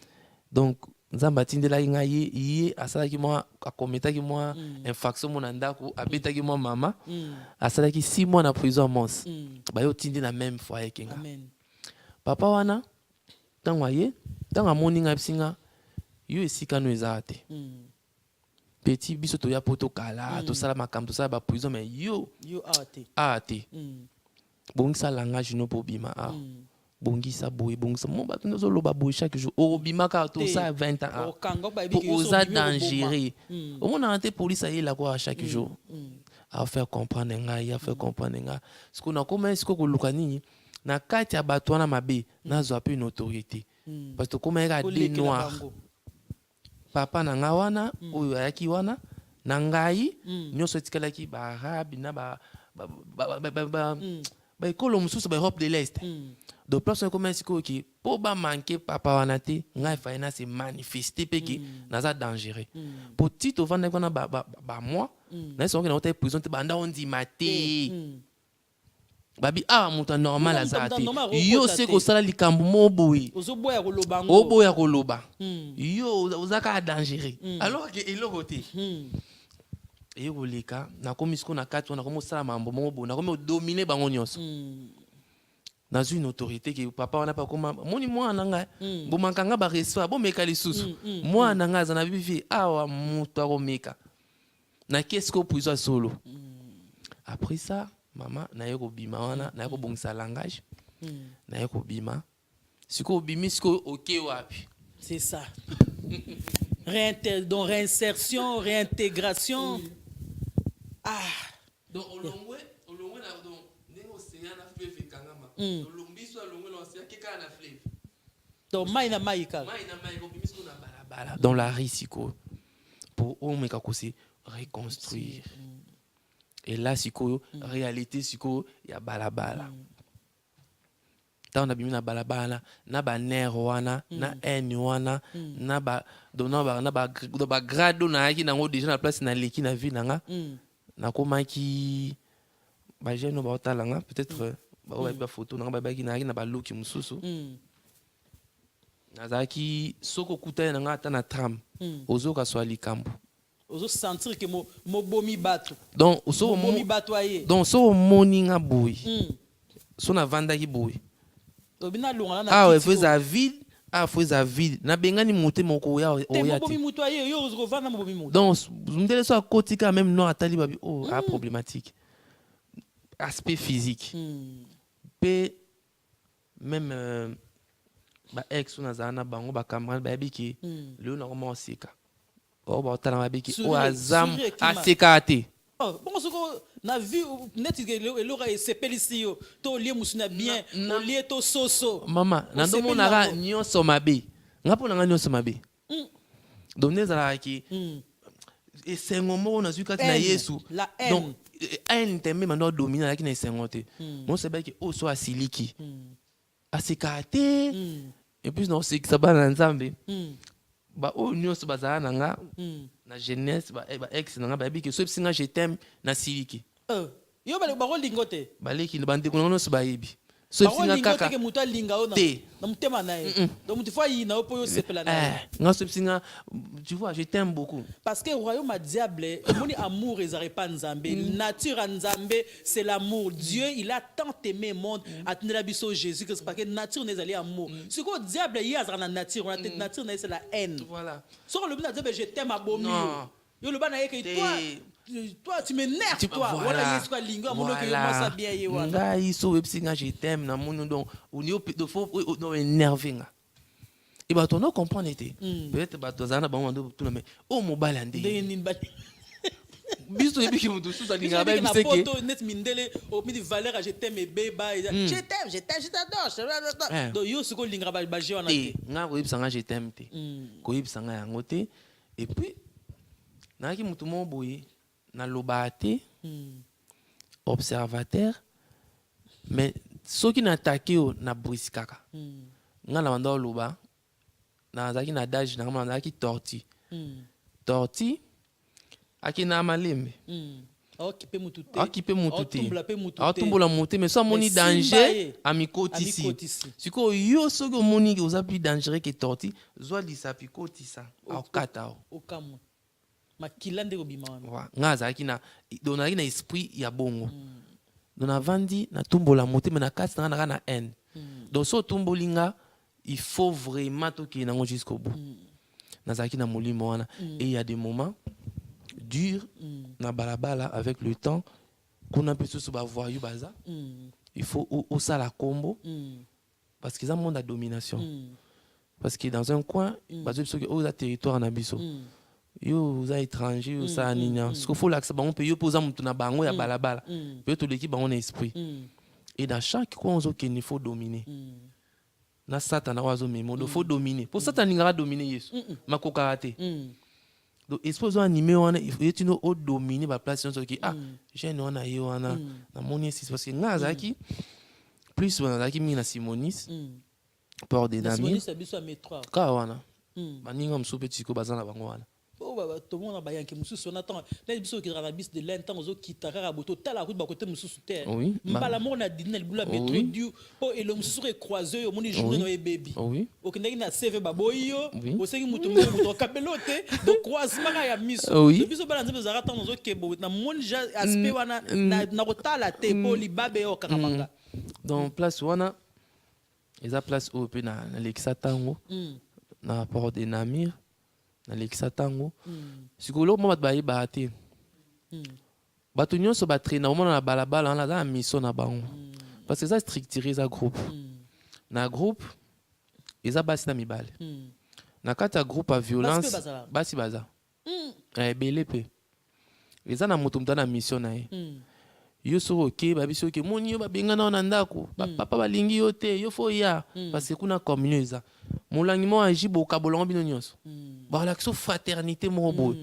Donc nzamba tindela nga ye asalaki moi akometaki moi infraction mon ndako abetaki moi mama asalaki 6 mois na prison mons ba yo tindi na même foyer kenga. Amen. Papa wana tanga ye tanga moninga bisinga yo esika no ezate petit biso to ya poto kala to sala makambo to sala ba prison mais yo ate bongisa langage no pobima bongisa boy bongisa mo bato no zolo ba boy chaque jour o bimaka to ça 20 ans pour osa dangereux au monde ante police ayi la quoi chaque jour à faire comprendre ngai à faire comprendre ngai ce qu'on a comment est-ce ko luka nini na kati ya bato wana mabe na zo ape une autorité parce que comment era des noirs papa na nga wana oyo ayaki wana na ngai nyonso etikalaki ba arabe na ba ekolo mosusu ba Europe de l'Est. Donc place comment est-ce que pour ba manquer papa wana te ngai fa na se manifester pe ki naza dangereux pour tito vanda kona ba moi na so ke na ota prison te banda on dit maté babi muta normal azate yo se ko sala likambo moboyi oboya koloba yo uzaka dangereux alors que eloko te et oleka na komisiko na kati wana komo sala mambo mobo na komo dominer bango nyonso na une autorité que papa wana pa koma moni mwana nga bo mankanga ba respect bo meka lisusu mwana nga za na bibi awa mutu akomeka na qu'est-ce que prison solo après ça maman na yeko bima wana na yeko bongisa langage na yeko bima siko bimi siko OK wapi c'est ça donc réinsertion réintégration donc olongwe na donc ndenge océan na fleuve kangama olombiso olongwe na océan keka na fleuve donc mai na mai ko bimiso na balabala dans la risiko pour omeka ko se reconstruire et là siko réalité siko ya balabala on a bimi na balabala na ba ner wana na en wana na ba grado na yaki nango déjà na place na leki na vie nanga na komaki ba jeune ba otalanga peut-être ba photo nanga ba ki na yaki na ba look mususu nazaki soko kuta nanga ata na tram ozoka so likambo ozo sentir que mo bomi bato donc so bomi bato aye donc so moninga boy so na vanda ki boy obina longa na ouais faisait vide faisait vide na bengani monter moko ya oya bomi muto aye yo ozo vanda mo bomi muto donc ndele so kotika même no atali babi problématique aspect physique pe même ba ex na zana bango ba camarade ba biki le na comment sika ba otala ba biki azam asekate bon soko na vie net elora esepelisi yo to lie musuna bien o lie to soso mama na ndo mona nyonso mabe ngapo na nyonso mabe donc nezala ki esengo moko na zukati na Yesu donc haine tembe mando dominer la ki na esengo te mon sebe ki o so asiliki asekate et puis non c'est que ça ba na nzambe ba o nyonso bazala nanga na jeunesse ba ex nanga ba biki so singa je t'aime na siliki yo ba ko lingote ba leki bande ko no so ba yebi so singa kaka ke muta linga ona na mutema nae donc mutu fa yina opo yo sepela na nga so singa tu vois je t'aime beaucoup parce que royaume a diable moni amour ezare pas nzambe nature en nzambe c'est l'amour Dieu il a tant aimé le monde atindela biso Jésus que c'est parce que nature nezali amour ce que diable il a na nature on a nature c'est la haine voilà so le bina diable je t'aime abomi yo le bana yeke toi tu m'énerves toi voilà yesu ka linga mono que moi ça bien ye wana nga iso websinga je t'aime na mono donc on yo faut no énerver nga et bah ton no comprendre était peut-être bah tozana ba mando tout mais o mobile ande ndeni bali biso ebiki mutu susa linga ba biseke photo net mindele au midi valeur je t'aime beba je t'aime donc yo siko linga ba je wana te nga ko ibsanga je t'aime te ko ibsanga yango te et puis na ki mutu mo boye na lobate observateur mais ceux qui n'attaquent na briskaka nga na banda loba na zaki na dage na nga ki torti akina malembe okipe mutu te atumbola mutu mais so moni danger amikotisi siko yo soki omoni ke oza plus dangereux que torti zwa lisapi kotisa akata okamwa makilande kobima wana nga azalaki na donaki na esprit ya bongo donc navandi natumbola motema na kati nanga naka na haine donc so otumboli nga il faut vraiment tokende nango jusqu'au bout nazalaki na molimo wana et il y a des moments durs na balabala avec le temps kuna mpe susu bavoyu baza il faut osala kombo parce qu'ils ont un monde à domination parce que dans un coin bazobi soki oyo eza territoire na biso yo oza étranger osala nini ce qu'il faut lakisa bango mpe yo mpe oza motu na bango ya balabala mpe yo toleki bango na esprit et dans chaque coin ozokende il faut dominer na satana oyo azomema il faut dominer po satana alingaka dominer yesu makokaka te donc esprit ozo anime wana yeti no odomine baplace nyonso oki jeune wana ye wana namoni esisi parce que nga azalaki plus nazalaki mingi na simonis port de Namir c'est biso métro ka wana baninga msupe tiko bazana bango wana tout le monde a yanké mususu on attend les biso qui dans bis de l'instant aux kita kaka boto tala route ba côté mususu terre oui mbala mo na dina libula métro du po et le mususu croisé au moni journée no baby oui o kindaki na CV baboyo o sengi mutu mutu kapelote donc croisement ya miso biso bala nzembe za rata ozo kebo na moni ja aspect wana na kotala te po libabe o kakamanga donc place wana eza place au pe na lekisa tango na port de Namir na lekisa tango sikolo mo bat bayeba te bato nyonso batraina omona na balabala wana za mission na bango parce que ça structuré za groupe na groupe eza basi na mibale na kati ya groupe ya violence basi baza ebele pe eza na moto mutana mission na ye yo soko oke babiso oke moni yo babengana wana ndako papa balingi yo te yo fo ya parce que kuna communion eza molangi mo agi bokabolongo bino nyonso balakisa fraternité moko boye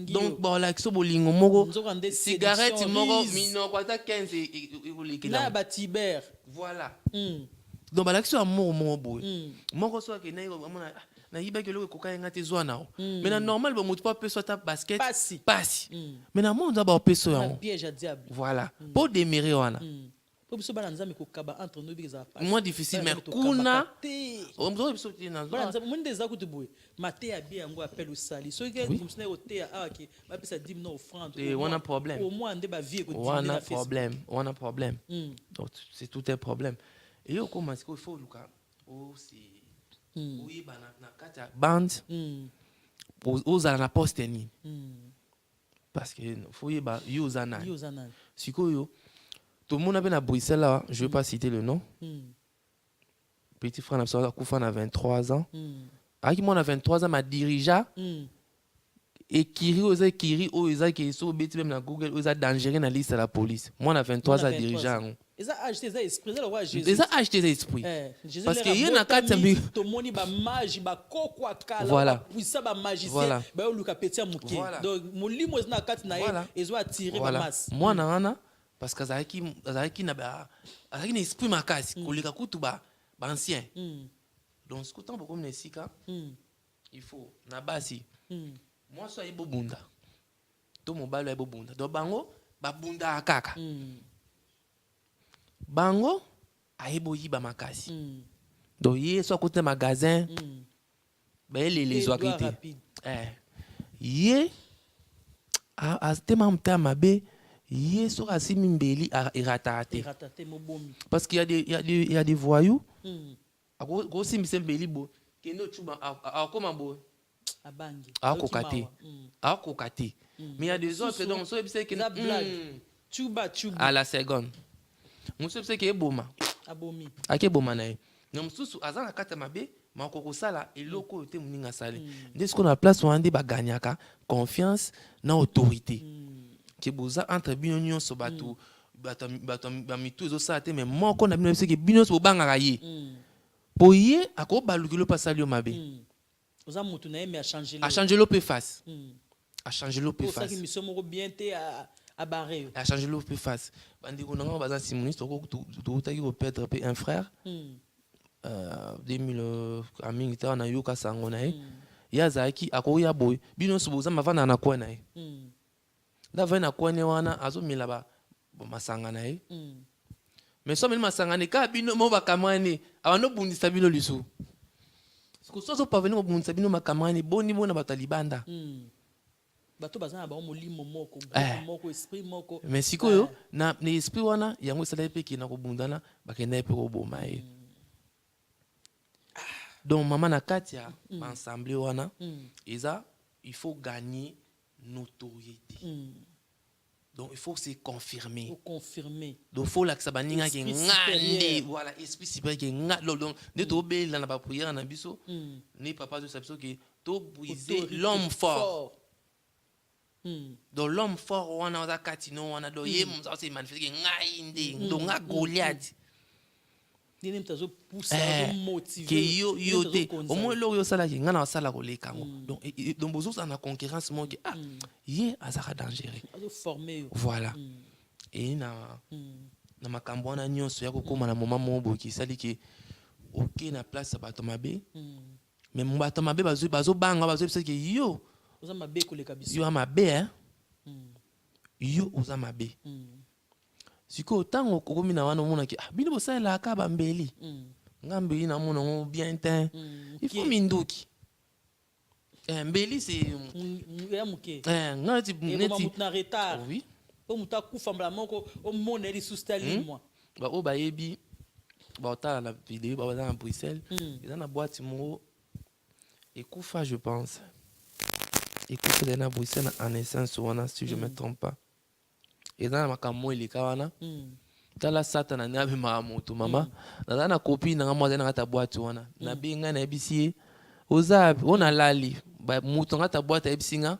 donc balakisa bolingo moko cigarette moko minoko ata 15 ekolekela batiber voilà donc balakisa amour moko boye moko so akenda amona nayibaki eloko ekokayenga te zwa nao mais na normal bamotu po apeso ata basket pasi mais na monde aba apeso yango voilà po demere wana moins difficile mais kuna wana problème donc c'est tout un problème et yo comment est-ce qu'il faut luka aussi oui na kati ya band ozala na poste nini parce que faut yeba yo ozana sikoyo tout le monde a na Bruxelles là, je vais pas citer le nom petit frère na kufa na 23 ans aki moi na 23 ans ma dirija ekiri oza ekiri o eza ke so beti même na Google oza dangereux na liste de la police moi na 23 ans dirija ngo eza acheter ça esprit là roi Jésus eza acheter ça esprit parce que yé na kati to moni ba magi ba kokwa kala voilà puisa ba magicien ba yo luka petit muke donc molimo na kati na ye ezo attirer ba masse moi na wana parce que azaki na esprit makasi koleka kutu ba ancien donc ce que tant beaucoup nesika il faut na basi moi so ibo bunda to mobalo ibo bunda donc bango ba bunda kaka bango aibo yiba makasi donc ye so côté magasin ba les zoakité ye a tema mta mabe ye so asimi mbeli iratate parce qu'il y a des voyous go simbise mbeli bo kendo chuba akoma bo abangi akokate mais il y a des autres donc so ebise que chuba à la seconde muso ebise que eboma abomi akeboma na ye na mususu azana kata mabe makoko sala eloko te muninga sale dès qu'on a place wande baganyaka confiance na autorité que boza entre bino nyonso bato bamitu ezosala te mais moko na bino ebise que bino nyonso bobangaka ye po ye akobalukilo pasali yo mabe oza mutu na ye mais a changer le peu face a changer le peu face ça qui mission moko bien te à barrer a changer le peu face bandiko nanga baza simoniste to taki ko perdre pe un frère 2000 amingi ta na yoka sango na ye ya zaki akoya boy bino so boza mavana na kwa na ye dava na kwa ne wana azomila ba masanga na ye mais so meli masanga ne ka bino mo bakamani abano bundisa bino lisu ko so pa venir bundisa bino makamani boni bona batalibanda bato bazana ba molimo moko moko esprit moko mais sikoyo na esprit wana yango sala pe ki na ko bundana bakenda pe ko boma ye donc maman na katia ensemble wana eza il faut gagner notoriété donc il faut se confirmer donc il faut la que ça baninga ki ngande voilà esprit supérieur ki ngade donc de to be la na ba prière na biso ni papa de sabiso ki to briser l'homme fort donc l'homme fort wana oza katino wana do ye mza se manifester ki ngainde donc nga Goliath nini mtazo pousser motiver que yo te au moins lo yo sala ki ngana sala ko leka ngo donc bozo na concurrence mo ki ye azaka dangereux former voilà et na makambo wana nyonso ya kokoma na moment mo boki sali ki ok na place ya bato mabe mais mon bato mabe bazo banga bazo parce que yo oza mabe koleka biso yo mabe hein yo oza mabe siko tango kokomi na wana mona ki bino bosala ka bambeli ngambeli na mona bien teint il faut minduki mbeli c'est ya muke ngati neti na retard oui o muta kufa mbala moko o mona li sustali moi ba o bayebi ba otala na vidéo ba na Bruxelles ils na boîte mo ekufa je pense ekufa na Bruxelles en essence wana si je me trompe pas et dans makambo eleka wana tala satana na be moto mama na copine na moi na ta boîte wana na binga na ebisi ozabi ona lali ba moto ngata boîte ebisinga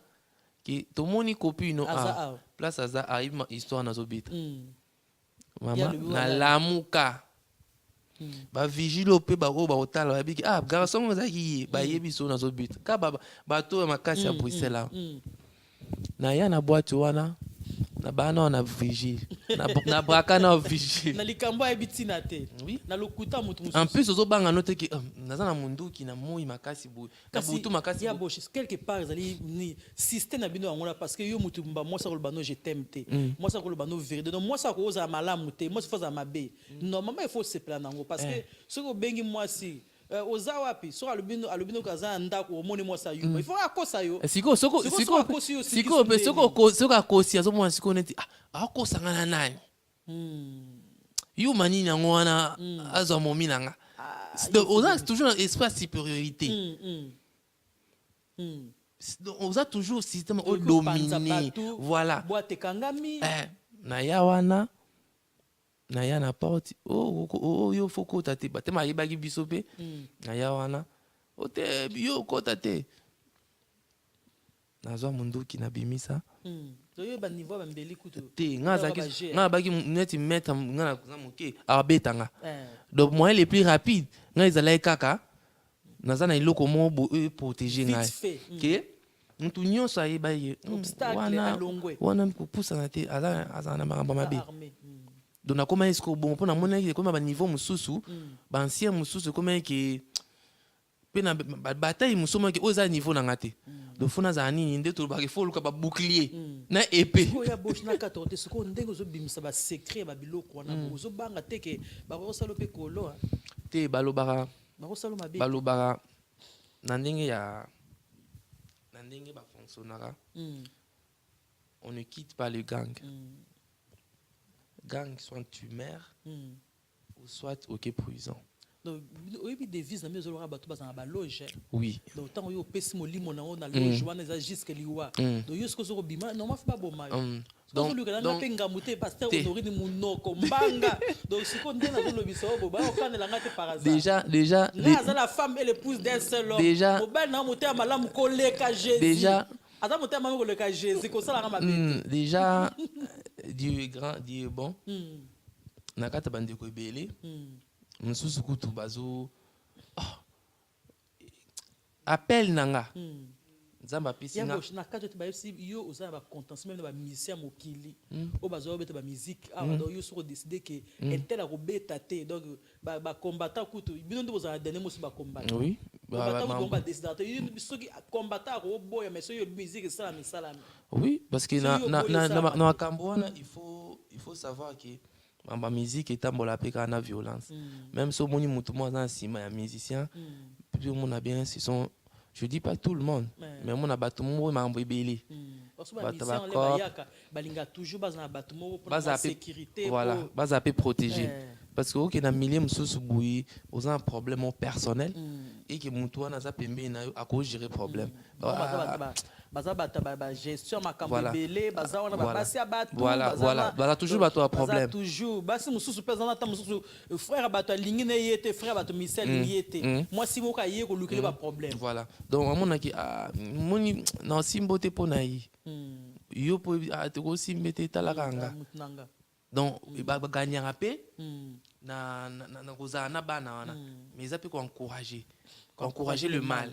ki to moni copine no place aza aima histoire na zobita mama na lamuka ba vigile pe ba o ba otala ba biki garçon ngazaki ba yebi so na zobita ka ba to makasi ya Bruxelles na ya na boîte wana na bana na vigile na braka na vigile na likambo ebitina te oui na lokuta mutu musu en plus ozo banga note ki naza na munduki na moi makasi bu na butu makasi ya boche quelque part ezali ni système na bino ngona parce que yo mutu mba moi ça kolbano je t'aime te moi ça kolbano vérité donc moi ça koza malamu te moi ça faut za mabe normalement il faut se plaindre nango parce que ce ko bengi moi si oza wapi so alubino kaza ndako omoni moi ça yo il faut akosa yo siko akosi azo mwana siko neti akosa ngana nani yo manini yango wana azwa momi nanga oza toujours un espace de supériorité oza toujours système au dominé voilà boîte kangami na ya wana na ya na porte yo foko tate batema yebaki biso pe na ya wana ote yo kota te nazwa munduki na bimisa yo ba niveau ba mbeli kutu te nga baki neti mettre nga na moke abetanga donc moyen le plus rapide nga ezala kaka naza na iloko mo protéger nga ke mutu nyonso ayeba ye wana kopusana te aza na makambo mabe donc nakoma esko bon mpona monaki ekoma baniveau mosusu baancien mosusu ekomaki mpe na bataille mosusu moki oyo eza niveau nanga te donc fo nazala nini nde tolobaki fo oluka babouclier na épée oya boshe na katoro te sikoyo ndenge ozobimisa basecret ya babiloko wana ozobanga te ke bakosala mpe kolo te balobaka na ndenge bafonctionnaka on ne quitte pas le gang gang soit tu meurs ou soit ok prison. Donc oyebi devise na mieux olora bato bazana ba loge. Oui. Donc tant yo pesi molimo na ona loge wana za jusque liwa. Donc yo sikozo bima normal fa ba boma. Donc le kana penga muté pasteur Honorine munoko mbanga. Donc siko ndena zo lobisa obo ba okana ngate par hasard. Déjà la femme et l'épouse d'un seul homme. Déjà obel na muté malamu koleka Jésus. Déjà ata muté malamu koleka Jésus ko sala ngama bete. Déjà Dieu est grand, Dieu est bon. Nakata bandeko ebele. Mususu kutu bazo appel nanga. Nzamba pisinga. Ya na kato te ba yo oza ba contents même ba musicien mokili. O bazo beta ba musique donc yo soko décider que intel a robeta te donc ba combattant kutu bino ndo boza dernier mot ba combattre. Oui. Ba décider te soki combattant ko boya mais so yo musique ça la misala. Oui, parce que na Cambouana, il faut savoir que la musique est en péka na violence. Même si on est dans sima ya musicien, tout le monde a bien je dis pas tout le monde, mais on a battu mo mambo ebele. Balinga toujours bazana batumo pour la sécurité. Voilà, baza pe protéger. Parce que ok na milieu mususu boui, aux un problème personnel et que mutu wana za pembe na a ko gérer problème. Baza gestion makambo belé baza wana basi abatu baza toujours bato a problème toujours basi mususu pezana ta mususu frère bato alingi na yete frère bato misel yete moi si moka yé ko lukele ba problème voilà donc amona ki moni na simbote pona yi yo po te ko simbete talakanga donc ba gagner rapé na koza na bana wana mais ça peut encourager le mal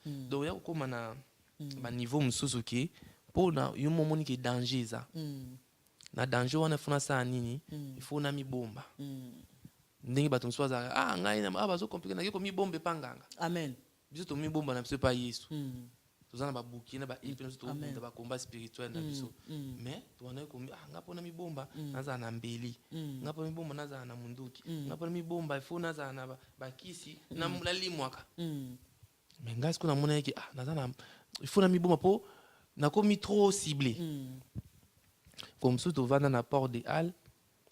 donc ya ko na ba niveau mususu ki pona yo momoni ki danger za na danger wana funa sa nini il faut na mi bomba ndenge bato mosusu azalaka ngai bazokomplike nake komibomba epa nganga. Amen. Biso tomibomba na biso epa Yesu. Toza na babuki na baepe na biso tokobunda bakomba spirituel na biso. Mais tobandaki komi nga mpona mibomba nazala na mbeli, nga mpona mibomba nazala na munduki, nga mpona mibomba ifo nazala na bakisi nalimwaka. Mais ngai sikoyo namona yeke nazala na ifo na mibomba mpo nakomi trop ciblé. Comme ça tovanda na port de Halles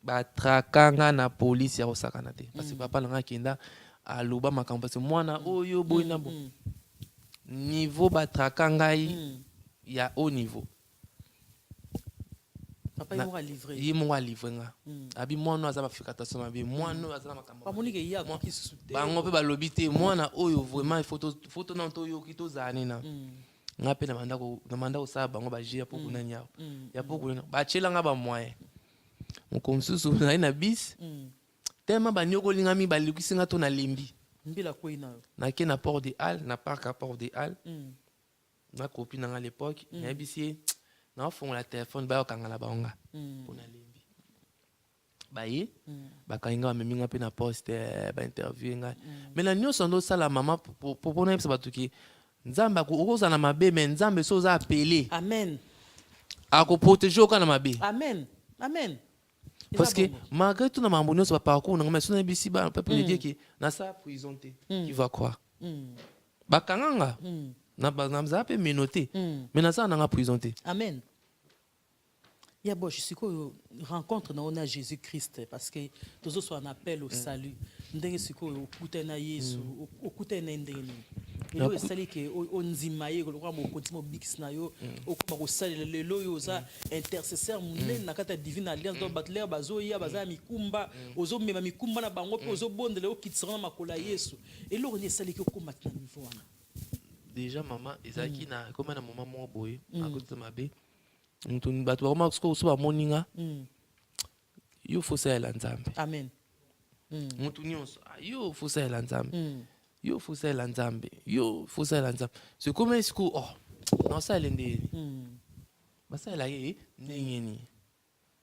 batrakanga na police ya kosakana te parce que papa nanga kenda aloba makambo parce que mwana oyo boy na bo niveau batrakanga ya haut niveau. Papa il m'a livré. Il m'a livré nga. Abi mwana aza ba fikatation abi mwana aza na makambo. Pas moni ke ya ko ki soute. Ba ngope ba lobité mwana oyo vraiment photo na to yo ki to zane na. Nga pe na manda ko sa bango ba jia poko na nyao. Ya poko na ba chela nga ba moyen. Mokomsusu na bis. Tellement ba nyoko lingami ba likisinga to na lembi. Mbila ko ina. Na ke na port de Halles, na parc à port de Halles. Na copine à l'époque, na bisi na fond la téléphone ba okanga la baonga. Pona lembi. Ba ye ba kainga meminga pe na poste ba interview nga. Mais na nyoso ndo sala mama pour na yebisa batuki nzamba ko okoza na mabe mais nzambe so za appeler. Amen. Ako protéger okana mabe. Amen. Amen. Parce que malgré tout na mambo nyonso ba parcours na mais sona bisi ba peuple le dire que na sa prison te qui va croire. Ba kanganga na ba namza pe menoté mais na sa na prison te. Amen. Ya bon, je suis quoi rencontre na ona Jésus-Christ parce que tous soit un appel au salut. Ndenge siko okutana Yesu, okutana ndenge. Elo esali ke onzimaye ko kwa mo kontimo bix na yo okuma ko sali lelo yo za intercesseur munene na kata divine alliance do batler bazo ya baza mikumba ozo mema mikumba na bango pe ozo bondele okitsana makola Yesu. Elo ni esali ke okuma na niveau wana. Déjà maman ezaki na comme na maman mo boye akoto mabe. Ntuni batu ba koma ko so ba moninga. Yo faut ça la nzambe. Amen. Mutu nyonso yo faut ça la nzambe. Yo faut ça la nzambe. Yo faut ça la nzambe. C'est comme est-ce que non ça l'ende. Ba ça la ye ndengeni.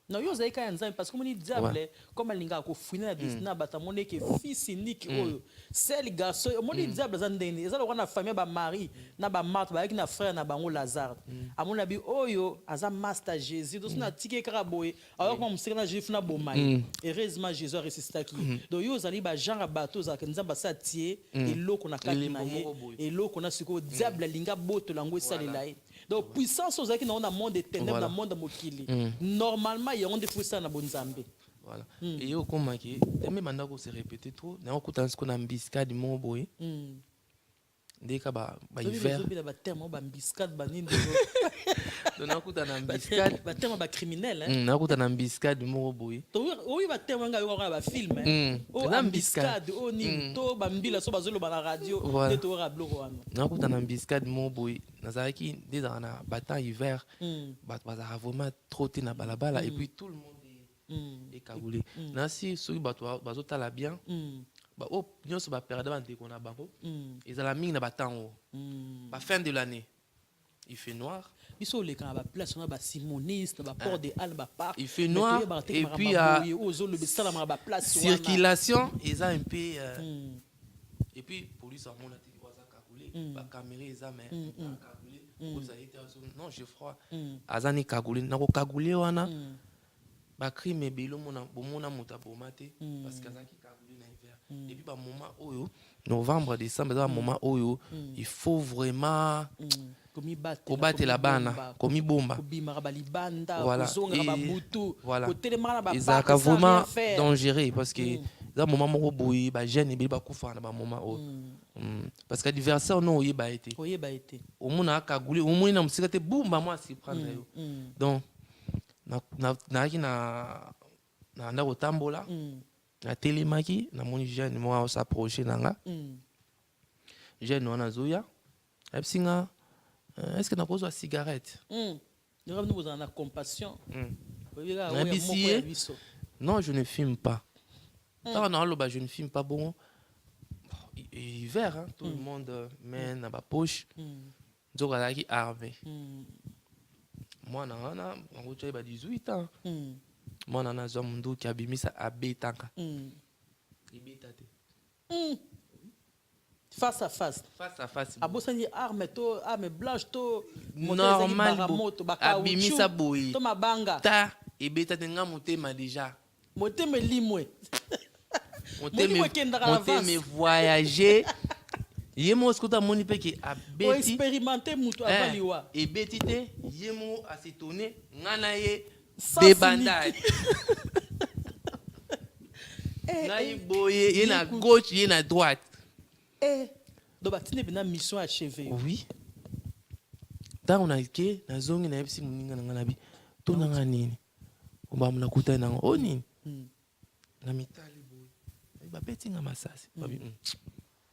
Non yo zaika ya nzambe parce que moni diable comme alinga ko fouiner na bisna batamone ke fils unique oyo seul garçon moni diable za ndende eza lokana na famille ba Marie na ba Marthe ba na frère na bango Lazare amona bi oyo aza master Jésus donc na tike kaka boye alors comme musika na Jésus na bomai heureusement Jésus a ressuscité qui donc yo zali ba genre bateau za nzamba sa tie eloko na kati na ye eloko na siko diable alinga boto lango esalela ye donc puissance ozaki na on monde ténèbres na monde mokili normalement il y a on défouille ça na bonzambe. Voilà. Et yo comme qui même maintenant se répéter trop na okuta ce qu'on a mbiscade mo boy. Ndeka ba hiver. Ba terme ba mbiscade ba nini. Donc na okuta na mbiscade ba terme ba criminel hein. Na okuta na mbiscade mo boy. To oui ba terme nga yo ba film hein. O mbiscade o ni to ba mbila so bazolo ba radio de to ra bloko wana. Na okuta na mbiscade mo boy. Nazaki déjà na batan hiver. Ba vraiment trop na balabala et puis tout le monde et kagoulé nasi soki bazo tala bien ba o nyonso ba période ba ndeko na bango ezala mingi na batango ba fin de l'année il fait noir biso le kan ba place na ba simoniste ba port de Halles ba parc il fait noir et puis circulation eza un peu et puis police a mon ati kwaza kagoulé ba caméra eza mais kagoulé vous avez été non j'ai froid azani kagoulé na ko kagoulé wana ba crime belo mona muta bomate parce que azaki kagoulé na hiver et puis ba moment oyo novembre décembre ba moment oyo il faut vraiment combattre la bana komi bomba voilà et ça a vraiment dangereux parce que za moment moko boyi ba jeune ebeli ba kufa na ba moment oyo parce que l'adversaire non oyeba été omona kagoulé omoni na musika te bomba moi si prendre yo donc na ndako tambola na telemaki na moni jeune moi s'approcher nanga jeune wana zoya epsinga est-ce que na kozwa cigarette nous avons la compassion non je ne fume pas je ne fume pas bon hiver tout le monde mène à ma poche nzokazaki armé moi na on 18 ans moi na zo mundu ki abimisa abetanga Face à face. Face à face. Abosani arme blanche to normal baramoto abimisa boy. to mabanga. Ta ebeta tenga motema déjà. Motema limwe. Motema voyager. Yemo skuta moni peke abeti. O expérimenter mutu avaliwa. Ebeti te yemo asitone ngana ye débandade. Ngai boye ye na gauche ye na droite. Donc batine bina mission achevée. Oui. Tant on a ke na zongi na yebisi muninga na ngana bi. To na nganini. Oba mna kuta na ngo nini. Na mitali boye. Ba beti nga masasi. Babi.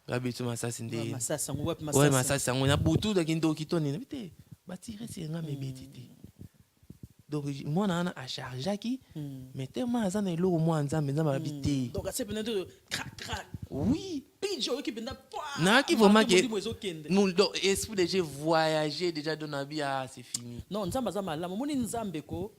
Babi tu masasi ndé. Masasi ngo wapi masasi. Ouais masasi ngo na butu da kindo kitoni na bite. Ba tirer si nga me beti te. Donc moi na a charger qui mais tellement ça na lo moi nzambe nzamba bité. Donc c'est peut-être crac crac. Oui. Na qui vraiment que nous esprit déjà voyager déjà dans la vie c'est fini. Non nzamba za malamu moni nzambe ko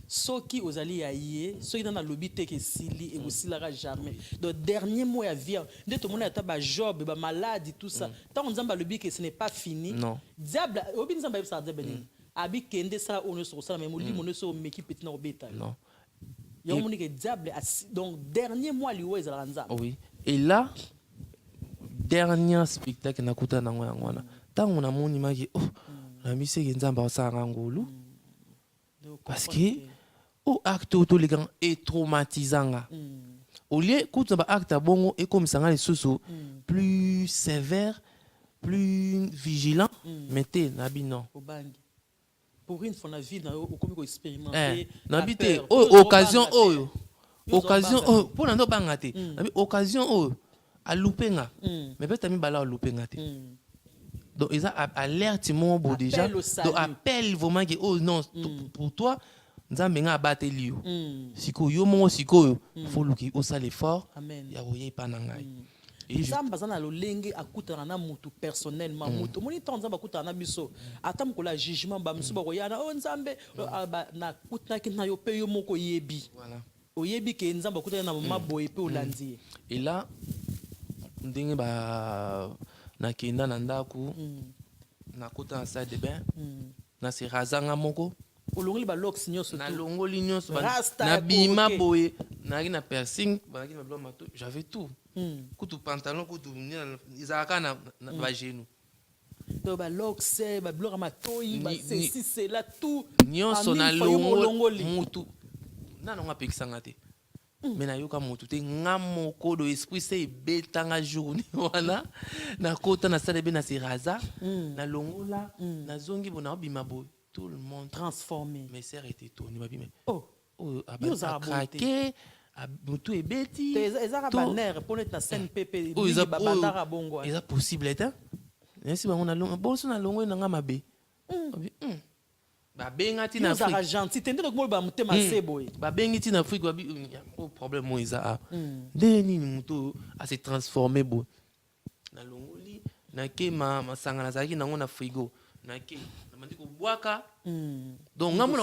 soki ozali ya yé soki dans la lobby te ke sili et aussi la jamais. Donc dernier mot ya vie nde to mona ata ba job ba maladie tout ça. Tant nzamba lobby que ce n'est pas fini. Non. Diable obi nzamba ça diable ni. Abi kende ça on sur ça mais moli mon so meki petit na obeta. Non. Yo moni que diable donc dernier mois liwo ezala nzamba. Oui. Et là dernier spectacle na kuta na ngwana. Tant on a moni maki oh na mise ke nzamba osanga ngolu. Parce que au acte auto les grands est traumatisant. Au lieu que ba acte bongo et comme ça les sous plus sévère, plus vigilant, mettez nabi non. Pour une fois la vie na comme expérimenter nabité occasion occasion pour nando bangate nabi occasion a loupenga mais peut-être mi bala loupenga te. Donc ils a alerte mon beau déjà donc appelle vraiment que oh non pour toi nzambe nga abattre lio siko yo mo siko faut luki osa l'effort ya oye pa na ngai et nzambe azana lolenge akutana na mutu personnellement mutu moni temps nzambe akutana na biso atam ko la jugement ba msuba ko yana oh nzambe na kutana ki na yo pe yo moko yebi voilà oyebi ke nzambe akutana na mama boye pe olandi et là ndenge ba na kenda na ndaku na kota na salle de bain na se razanga moko olongoli ba locks nyoso na longoli nyoso na bima boye na na piercing ba na blo mato j'avais tout kutu pantalon kutu izaka na ba genou to ba locks ba blo matoi ba ceci c'est là tout nyoso na longoli mutu na nga pekisanga te mais na yoka motu te ngamo kodo esprit c'est betanga journée wana na kota na salle na siraza na longola na zongi bona bima boy tout le monde transformé mes sœurs étaient étonnées babi mais oh a craqué mutu ebeti ezaka banner pour être na scène pepe ba bandara bongo est possible eta nesi bango na longo bonso na longo na ngama be ba benga ti na Afrique za gentil tende ko ba mutema sebo ba bengi ti na Afrique ba bi o problème mo isa deni mutu a se transformer bo na longoli na ke ma sangana zaki na ngona frigo na ke na mandi ko boaka donc ngamo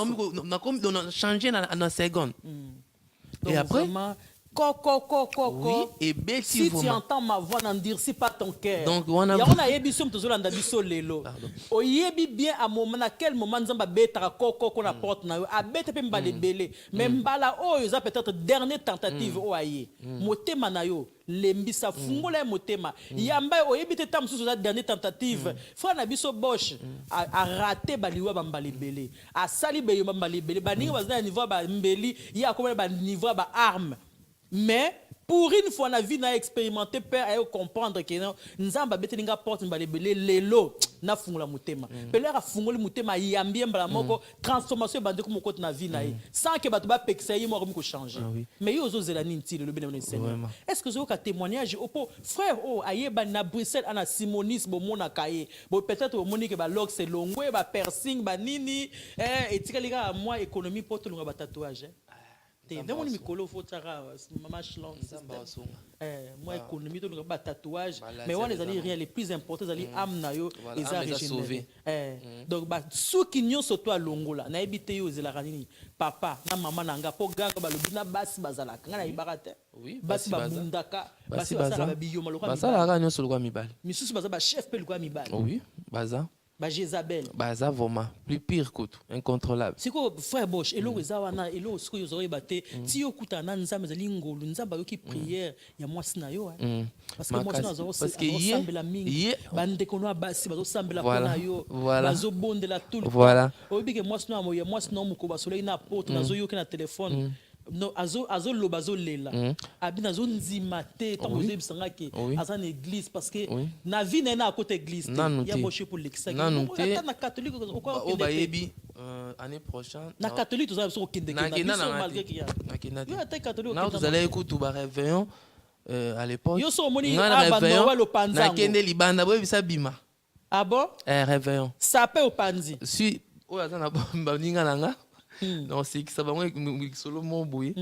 na comme on changer na seconde et après oui, et si tu entends ma voix, n'endurcis pas ton cœur. Donc, on a oyebi bien à moment à quel moment nous avons bêta koko qu'on apporte na a bêta pe mbale belé même mbala oyo za peut-être dernière tentative o aye motema na yo lembisa fungola motema yamba oyebi te tam susu za dernière tentative frère na biso Bosch a raté baliwa ba mbale belé a sali be yo mbale belé ba ninga bazana niveau ba mbeli ya comme ba niveau ba arme. Mais pour une fois na vie na expérimenté père et comprendre que non nzamba betelinga porte mbale belé lelo na fungula mutema pelera fungoli mutema yambie mbala moko transformation bande ko moko na vie na sans que bato ba pekisa yi moko ko changer mais yo zo zelani ntile le bien Seigneur est-ce que zo ka témoignage opo frère oh ayeba na Bruxelles ana simonisme bo mona kaye bo peut-être bo monique ba lox longwe ba piercing ba nini et tikalika moi économie pour tout le ba tatouage Ndemo ni mikolo fotara mama Shlon system. Moi économie to ba tatouage mais on les ali rien les plus importants ali amna yo eza régénéré. Donc ba soki nyonso to alongola na ebité yo zela kanini papa na mama nanga po ganga ba lobi na basi bazala ngana ibaka te. Oui, basi ba mundaka basi basala ba biyo maloko mibali. Basala ka nyonso lokwa mibali. Misusu baza ba chef pe lokwa mibali. Oui, baza. Ba Jezabel. Baza vraiment plus pire que tout, incontrôlable. C'est quoi frère Bosch elo ezawana elo siko yo zoye bate ti yo kutana nzambe zali ngolu nzamba yo ki prière ya mwasi na yo parce que mwasi na zo sambela mingi bande kono basi bazo sambela kona yo bazo bondela tout le temps obike mwasi na mo ya mwasi na mo ko basolei na porte na zo yo ke na téléphone no azo lo bazo lela abina zo nzima te tant que bisanga ke aza na église parce que na vie na côté église ya moche pour l'extérieur na catholique au bayebi année prochaine na catholique tout ça so kende malgré qu'il y a yo ata catholique na vous allez écouter ba réveillon à l'époque yo so moni abano wa lo panza na kende libanda boye bisa bima ah bon réveillon ça peut au panzi si o aza na ba ninga nanga non c'est que ça va moi solo mon boy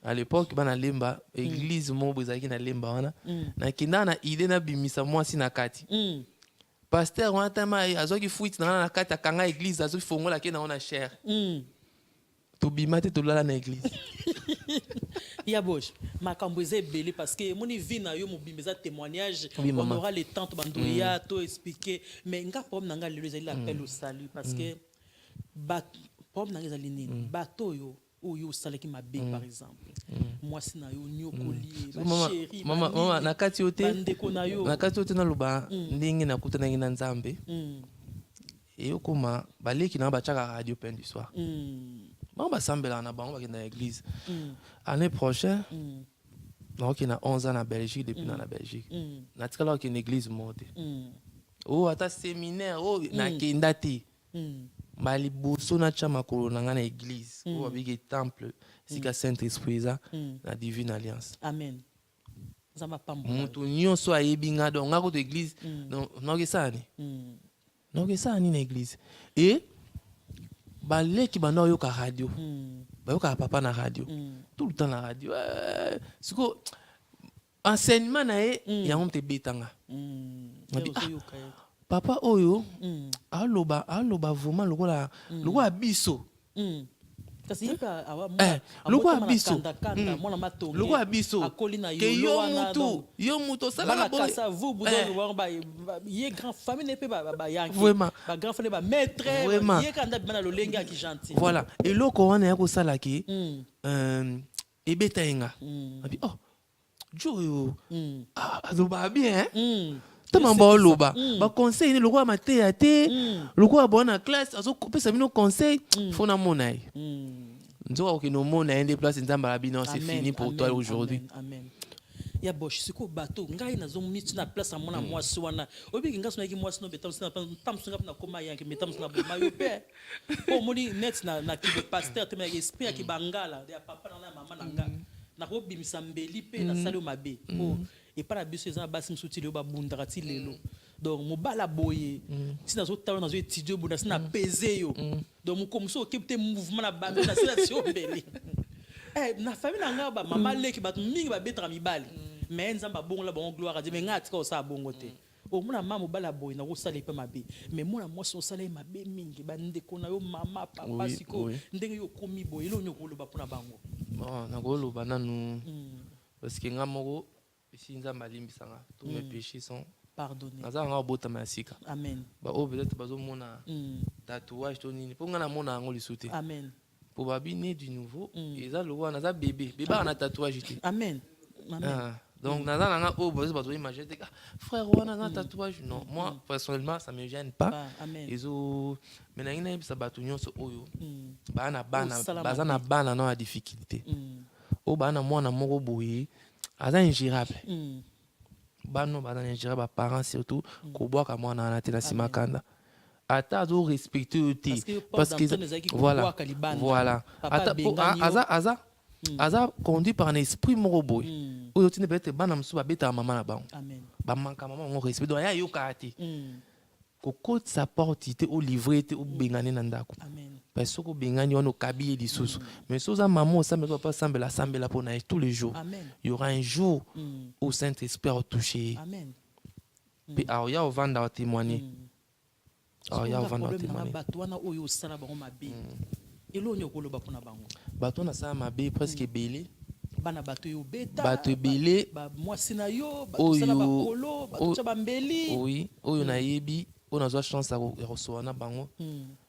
à l'époque bana lemba église mon boy zaki na lemba wana na kinda na idée na bimisa moi si na kati pasteur wana tama azoki fuite na kati akanga église azoki fongola ke na ona cher to bimate to lala na église ya Bosch makambo eza ebele parce que moni vie na yo mobimeza témoignage on aura le temps to bandoya to expliquer mais nga problème nanga lelo ezali l'appel au salut parce que problème nanga ezali nini bato oyo osalaki mabe par exemple mwasi na yo nyokoli bachéri mama na kati yo te bandeko na yo na kati yo te naloba ndenge nakutanaki na nzambe eyokoma baleki na batiaka radio Pain du Soir bango basambelaka na bango bakenda na église année prochaine naoki na 11 ans na Belgique depuis na Belgique natikala okende église mo te o ata séminaire o nakenda te maliboso na tia makolo na nga na église oyo babiki temple sika saint esprit eza na divine alliance amen moto nyonso ayebi nga donc nga koto église nokesani nokesani na église e baleki banda oyoka radio bayokaka papa na radio tout le temps na radio siko enseignement na ye yango mte betanga papa oyo aloba vraiment lokola biso lokola biso lokola biso ke yo mutu osala voilà eloko wana ya kosalaki ebeta ye nga abi oh jo oyo aloba bien tamamba oloba ba conseil ni lokola mateya te lokola bona classe azopesa bino conseil faut na mona ye nzoka okino mona ye nde place nzamba la bino c'est fini pour toi aujourd'hui amen ya Bosch siko bato ngai nazo mitu na place amona mwasi wana obiki ngaso na ki mwasi no betam sina tamsunga na koma yanke metam sina boma yo pe po moni net na ki pasteur te mais esprit ki bangala ya papa na mama nanga na ko bimisa mbeli pe na salo mabe po et par la biso ezana basi msuti le ba bundaka ti lelo donc mobala boye si nazo tawo nazo étudier bunda sina peser yo donc mo comme so okipte mouvement na ba na sila si obeli na famille nanga ba mama leki ba mingi ba betra mibali mais nzamba bongo la bon gloire a Dieu mais ngati ko sa bongo te o mona mama mobala boye na ko sala pe mabe mais mona moi so sala mabe mingi ba ndeko na yo mama papa siko ndenge yo komi boye lo nyoko lo ba pona bango na ko lo ba nanu parce que ngamoko si nzamba limbisanga tous mes péchés sont pardonnés nazanga obotama ya sika amen ba o peut-être bazomona tatouage to nini po ngana mona yango lisute amen po babi né du nouveau eza lokola naza bébé ana tatouage te amen amen donc nazanga o bazo imaginer te frère wana na tatouage non moi personnellement ça me gêne pas ezo mais na ngina bisa batu nyonso oyo bana bazana bana na difficulté o bana mwana moko boye aza ingérable bano baza ingérable parents surtout ko boka mwana na te na simakanda ata azo respecter te parce que voilà aza conduit par un esprit moko boye oyo tine peut-être bana musu ba beta mama na bango ba manka mama ngo respect donc ya yoka te côté sa porte te au livrer te au bengane nandako Amen. parce que bengane on kabi di sous mais soza maman ça me doit pas sembler pour naître tous les jours. Amen. Il y aura un jour où Saint-Esprit va toucher. Amen. Puis alors il y a au vendre témoigner. Alors il y a au vendre témoigner. Batwana oyo sala bango mabe. Elo nyoko loba pona bango. Batona ça mabe presque belé. Bana bato yo beta. Bato belé. Ba mwasi na yo, bato sala ba kolo, bato cha bambeli. Oui, oyo na yebi, on a la chance à recevoir na bango.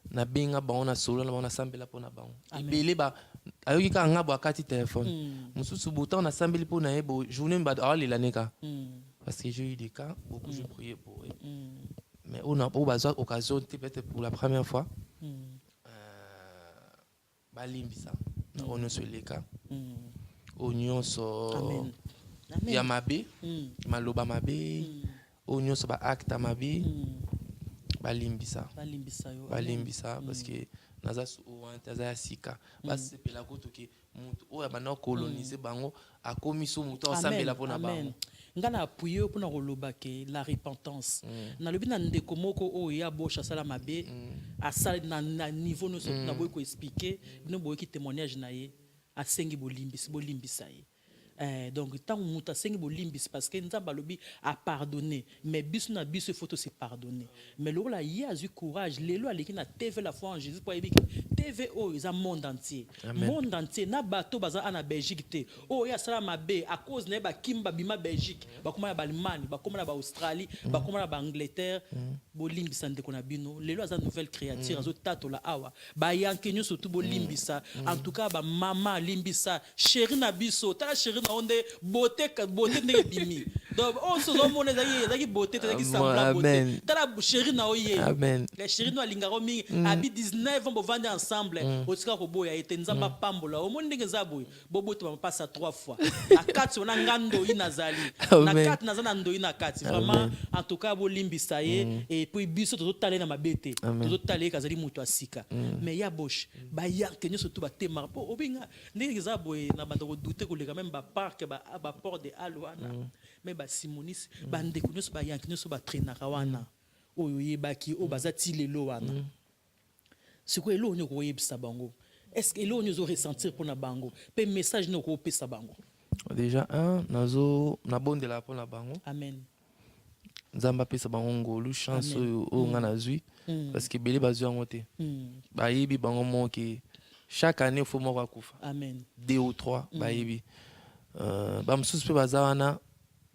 Na benga bango na solo na bango na sambela pona bango. Belé ba ayoki ka ngabo akati téléphone. Mususu bouton na sambeli pona yebo journée ba ali la neka. Parce que j'ai eu des cas beaucoup je priais pour eux. Mais on a pas besoin occasion peut-être pour la première fois. Balimbisa. On se les cas. Oignon so ya mabe maloba mabe oignon so ba acte mabe balimbisa parce que naza o antaza sika basi pela ko toke mutu o ba na coloniser bango akomi so mutu osambela pona bango ngana appuyer pona koloba ke la repentance na lobi na ndeko moko o ya bosha sala mabe asala na niveau no so na boy ko expliquer bino boy ki témoignage na ye asengi bolimbisa ye. Donc tant muta asengi bolimbisa parce que nzamba lobi a pardonné mais biso na biso faut se pardonner mais le là il a eu courage lelo aleki na TV la foi en Jésus pour yebiki TV o ils a monde entier. Monde entier na bato baza na Belgique te o ya sala mabe à cause na ba kimba bima Belgique ba koma ba Allemagne ba koma ba Australie ba koma ba Angleterre bolimbisa ndeko na bino lelo aza nouvelle créature azo tato la awa ba yankenyo surtout bolimbisa en tout cas ba mama limbisa chéri na biso ta chéri na onde beauté ndenge bimi donc on se demande zaki beauté zaki semblant beauté ta la chéri na oye les chéri no alingaro mi abi 19 ans bo vendre ensemble otika ko boya ete nzamba pambola o monde ndenge zaboy boboto ba passa 3 fois na 4 on a ngando inazali na 4 nazana ndo ina 4 vraiment en tout cas bolimbisa ye et puis biso to tale na mabete to tale kazali muto asika mais ya bosh ba yankenyo surtout ba tema po obinga ndenge zaboy na bando ko douter ko leka même ba parc ba port de alwana mais ba simonis ba ndeko nyoso ba yankenyo so ba traînera wana oyo yebaki o bazati lelo wana siko elo nyo ko yebisa bango est-ce que elo nyo zo ressentir pour na bango pe message no ko pesa bango déjà nazo na bonde la pour na bango amen nzamba pesa bango ngolu chance o ngana zui parce que belé bazui ngote ba yebi bango mo ke chaque année faut mo kufa amen 2 ou 3 ba yebi ba msusu pe bazawana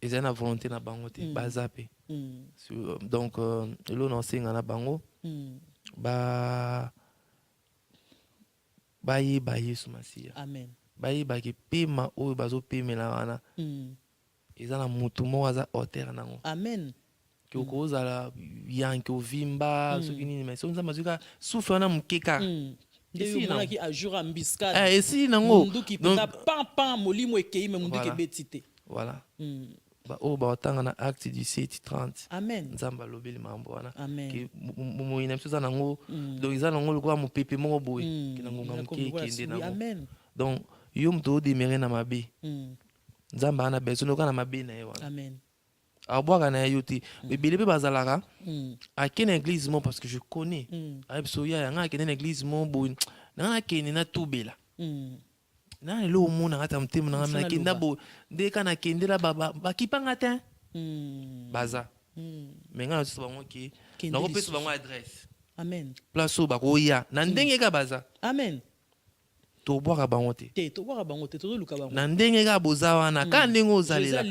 ils ont volonté na bango te bazape donc elo no singa na bango ba ye Yesu Masia amen ba ye ba ke pema o bazo pemela wana eza na mutu mo aza auteur nango amen ke okozala yanke ovimba soki nini mais so nzamba zuka souffre na mukeka esi na ki a jour ambiscade esi nango mundu ki peta pam molimo ekei me mundu ke betite voilà ba o ba otanga na acte 17:30 amen nzamba lobeli mambo wana ke mo ina mso za nango donc iza nango lokwa mo pepe mo boy ke nango ngamuke kende nango amen donc yo mto demere na mabe nzamba ana besoin lokana mabe na ye wana amen abwaka na yo te bebele pe bazalaka akene église mo parce que je connais abiso ya nga akene na église mo boy na akene na tubela na lo mo na ngata mtema na ngana kenda bo de kana kendela baba bakipanga te baza mais nga so bango ki na ko pesa bango adresse amen place ba ko ya na ndenge ka baza amen to bwaka bango te to bwaka bango te to luka bango na ndenge ka boza wana ka ndenge ozalela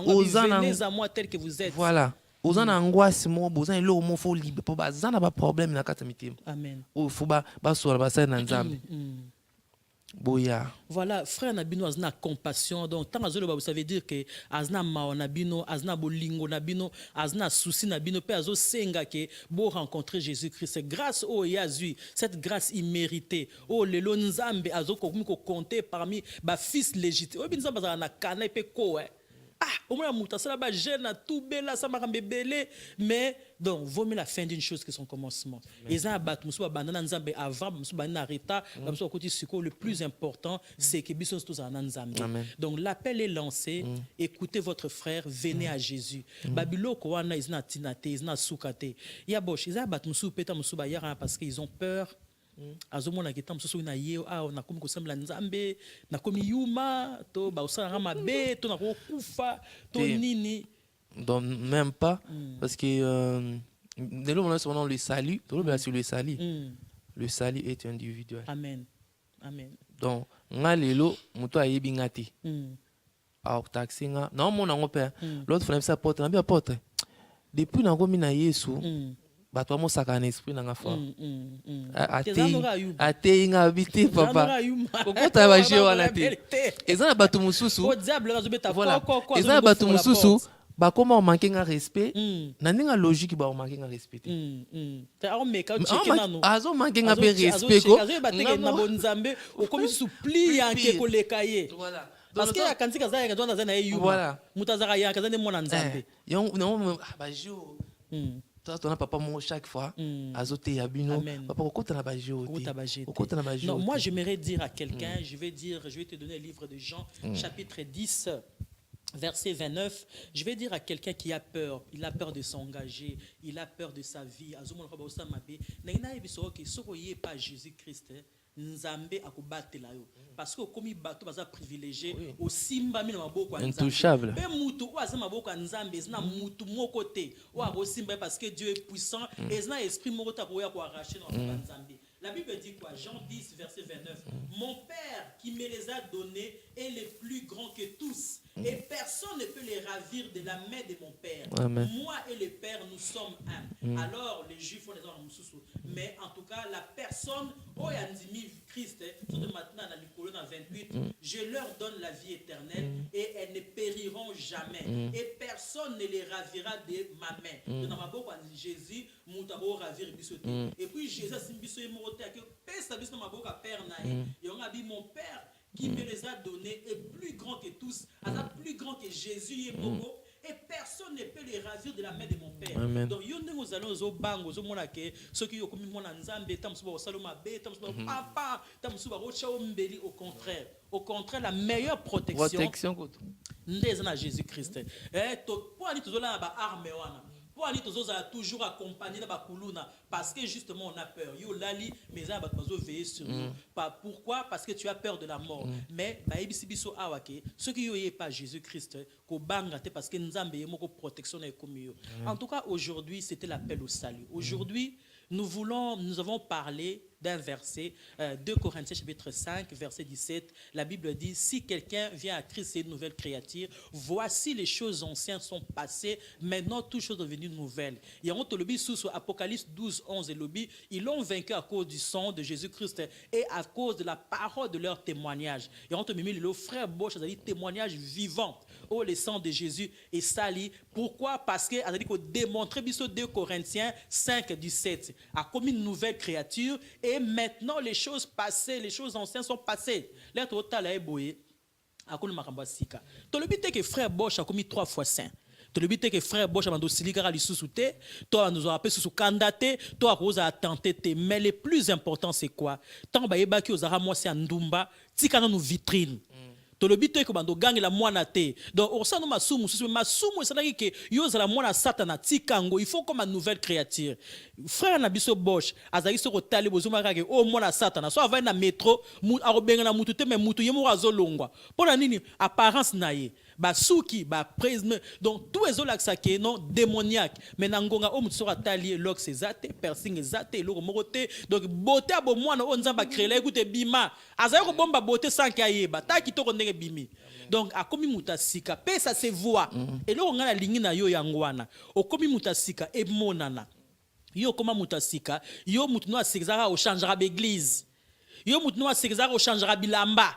ozana à moi tel que vous êtes voilà ozana angoisse mo boza elo mo fo libre po bazana ba problème na kata mitema amen o fo ba so ba sa na nzambe boya voilà frère nabino azna compassion donc tant azolo vous savez dire que azna ma nabino azna bolingo nabino azna souci nabino pe azo senga ke bo rencontrer Jésus-Christ c'est grâce au Yazui cette grâce imméritée oh lelo nzambe azo ko compter parmi ba fils légitime o binza bazana kana pe ko au moins muta ça là jeune tout bela ça m'a bébélé mais donc vaut mieux la fin d'une chose que son commencement. Et ça bat musu ba banana nzambe avant musu ba na reta musu côté siko le plus important c'est que biso tous en nzambe. Donc l'appel est lancé, écoutez votre frère, venez à Jésus. Babiloko wana izna tinate izna sukate. Ya bosh isa bat musu peta musu ba yara parce qu'ils ont peur. Azomona ke tam soso na ye na komi ko sembla nzambe na komi yuma to ba usana mabe to na ko kufa to nini donc même pas parce que dès le moment où le salut tout le sur le salut est individuel. Amen. Donc ngalelo muto ayebi ngati taxi nga non mon ngo père l'autre fois ça porte na bien porte depuis na komi na Yesu bato mo saka na esprit na foi ate nga habité papa kokota ba je wana te ezana bato mususu voilà ezana bato mususu ba comment manquer un respect na ninga logique ba manquer un respect azo manquer un respect ko na bonzambe o comme supplie yanke ko lekaye voilà parce que quand ka za ka na yu voilà mutazaka ya ka za ne mona nzambe yon non ba jo toi papa moi chaque fois azote ya bino papa kokota na ba jo kokota na ba jo. Non, moi j'aimerais dire à quelqu'un, je vais te donner le livre de Jean chapitre 10 verset 29, je vais dire à quelqu'un qui a peur, il a peur de s'engager, il a peur de sa vie, pas Jésus-Christ, nzambe akubatela yo parce que komi bato baza privilégié au simba mina maboko intouchable be mutu o aza maboko nzambe zina mutu moko te o abo simba parce que Dieu est puissant et zina esprit moko ta ko ya ko arracher dans nzambe. La Bible dit quoi? Jean 10 verset 29. Mon Père qui me les a donnés est le plus grand que tous et personne ne peut les ravir de la main de mon Père. Amen. Moi et le Père nous sommes un. Alors les Juifs font des ordres mususu, mais en tout cas la personne oyandimi Christ surtout maintenant dans le colonne 28, je leur donne la vie éternelle et elles ne périront jamais et personne ne les ravira de ma main. Dans ma bouche Jésus mutabo ravir bisoté et puis Jésus simbiso emote que pesa biso ma bouche Père nae et on a dit mon Père qui me les a donnés est plus grand que tous, plus grand que Jésus et Bobo. Et personne ne peut les ravir de la main de mon Père. Amen. Donc, nous allons au bango, au monake, ceux qui ont commis mon anzambe, tamsuba saloma be, tamsuba papa, tamsuba rocha ombeli. Au contraire, la meilleure protection. Ndezana Jésus-Christ. Pour aller toujours là, arme wana. Pour aller toujours accompagné dans Bakuluna parce que justement on a peur. Yo lali mais ça va veiller sur nous. Pourquoi? Parce que tu as peur de la mort. Mais baibisibiso awake ceux qui yoye pas Jésus-Christ ko bangate parce que nzambe yemoko protection na ekomi yo. En tout cas aujourd'hui c'était l'appel au salut. Aujourd'hui nous avons parlé d'un verset, 2 Corinthiens chapitre 5, verset 17. La Bible dit, si quelqu'un vient à Christ, c'est une nouvelle créature. Voici les choses anciennes sont passées, maintenant toutes choses sont devenues nouvelles. Et on te le dit sous Apocalypse 12, 11 et le dit, ils l'ont vaincu à cause du sang de Jésus-Christ et à cause de la parole de leur témoignage. Et on te met le frère Bosch, c'est-à-dire témoignage vivant. Oh, le sang de Jésus est sali. Pourquoi? Parce que, c'est-à-dire qu'on démontre 2 Corinthiens 5, 17, a commis une nouvelle créature. Et maintenant, les choses passées, les choses anciennes sont passées. L'être total est boyé. A connu Makambasika. Tu le but que frère Bosch a commis 3 fois saint. Tu le but que frère Bosch a mandé siligara li sous-souté. Toi, nous avons appelé sous candidaté. Toi, Rose a tenté. Mais le plus important, c'est quoi? Tant que Eba qui aux Arabes, moi, c'est Ndumba. Tika nous vitrine. To le bito ko bando gangi la mwana te donc orsa no masumu c'est que yo za la mwana satana tikango il faut comme une nouvelle créature frère na biso Bosch azali so ko tali bozuma kake o mwana satana so ava na métro arobenga na mutu te mais mutu yemo azolongwa pona nini apparence na ye basuki ba prisme donc tous les olaxa ke non démoniaque mais nangonga o mutu so atali lox ezate piercing ezate lo morote donc beauté abo mwana o nzamba créer écoute bima azali ko bomba beauté sans kayeba ta kitoko ndenge bimi donc akomi mutasika pe ça se voit et là on a la ligne na yo yangwana okomi mutasika e monana yo koma mutasika yo mutu no asekzara o changera l'église yo mutu no asekzara o changera bilamba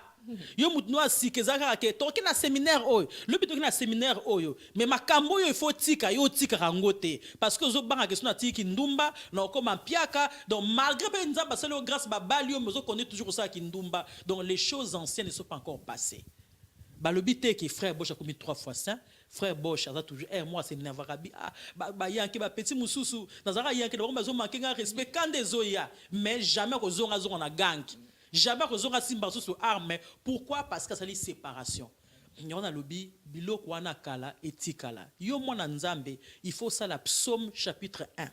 yo mutu no asekzara ke toki na séminaire oyo le bito na séminaire oyo mais makambo yo il faut tika yo tika rangote parce que zo banga question na tiki ndumba na okoma piaka donc malgré pe nzamba c'est le grâce ba balio mais zo connaît toujours ça ki ndumba donc les choses anciennes ne sont pas encore passées. balobi te que frère Bosch a commis 3 fois saint. Frère Bosch a toujours moi c'est n'avarabi yanke ba petit mususu nazara yanke ba bazo manquer respect quand des oya mais jamais kozonga na gang. Jamais kozonga simba sous arme. Pourquoi? Parce que ça dit séparation. On a lobby biloko wana kala etikala. Yo mwana nzambe, il faut ça la Psaume chapitre 1.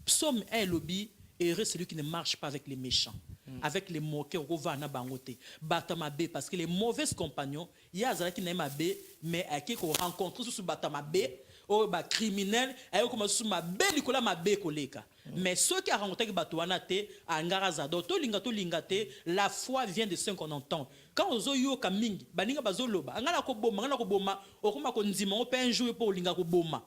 Psaume 1 lobby heureux celui qui ne marche pas avec les méchants. Avec les moqueurs rovana bangote batamabe parce que les mauvais compagnons il y a zala qui n'aime be mais à qui qu'on rencontre sous batamabe ou ba criminel ayo comme sous mabe likola mabe koleka mais ceux qui a rencontré que batouana te angara zado to linga te la foi vient de ce qu'on entend quand ozo yo kamingi baninga bazoloba ngana ko boma okoma ko ndima o pe un jour pour linga ko boma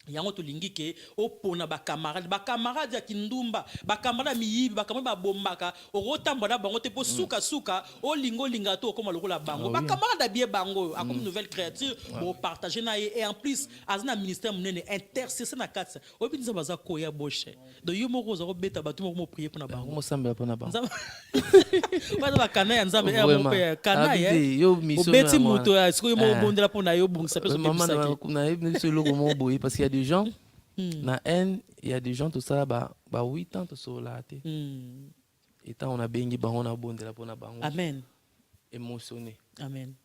yango tolingi ke opona ba camarade ya kindumba ba camarade miyibi ba camarade ba bombaka okotamba na bango te po suka o linga to koma lokola bango ba camarade bien bango a comme nouvelle créature pour partager na et en plus azna ministère munene intercesser na katsa obinza baza ko ya Bosch do yo moko za robeta batu mo prier pour na bango mo samba pour na bango ba kana ya nzambe ya mo pe kana ya obeti muto ya siko yo mo bondela pour na yo bungisa pe so maman na ye solo mo boyi parce qu'il y a des gens na haine, il y a des gens tout ça bah 8 ans tout ça là et tant on a bengi ba on a bondela pour na bango amen émotionné amen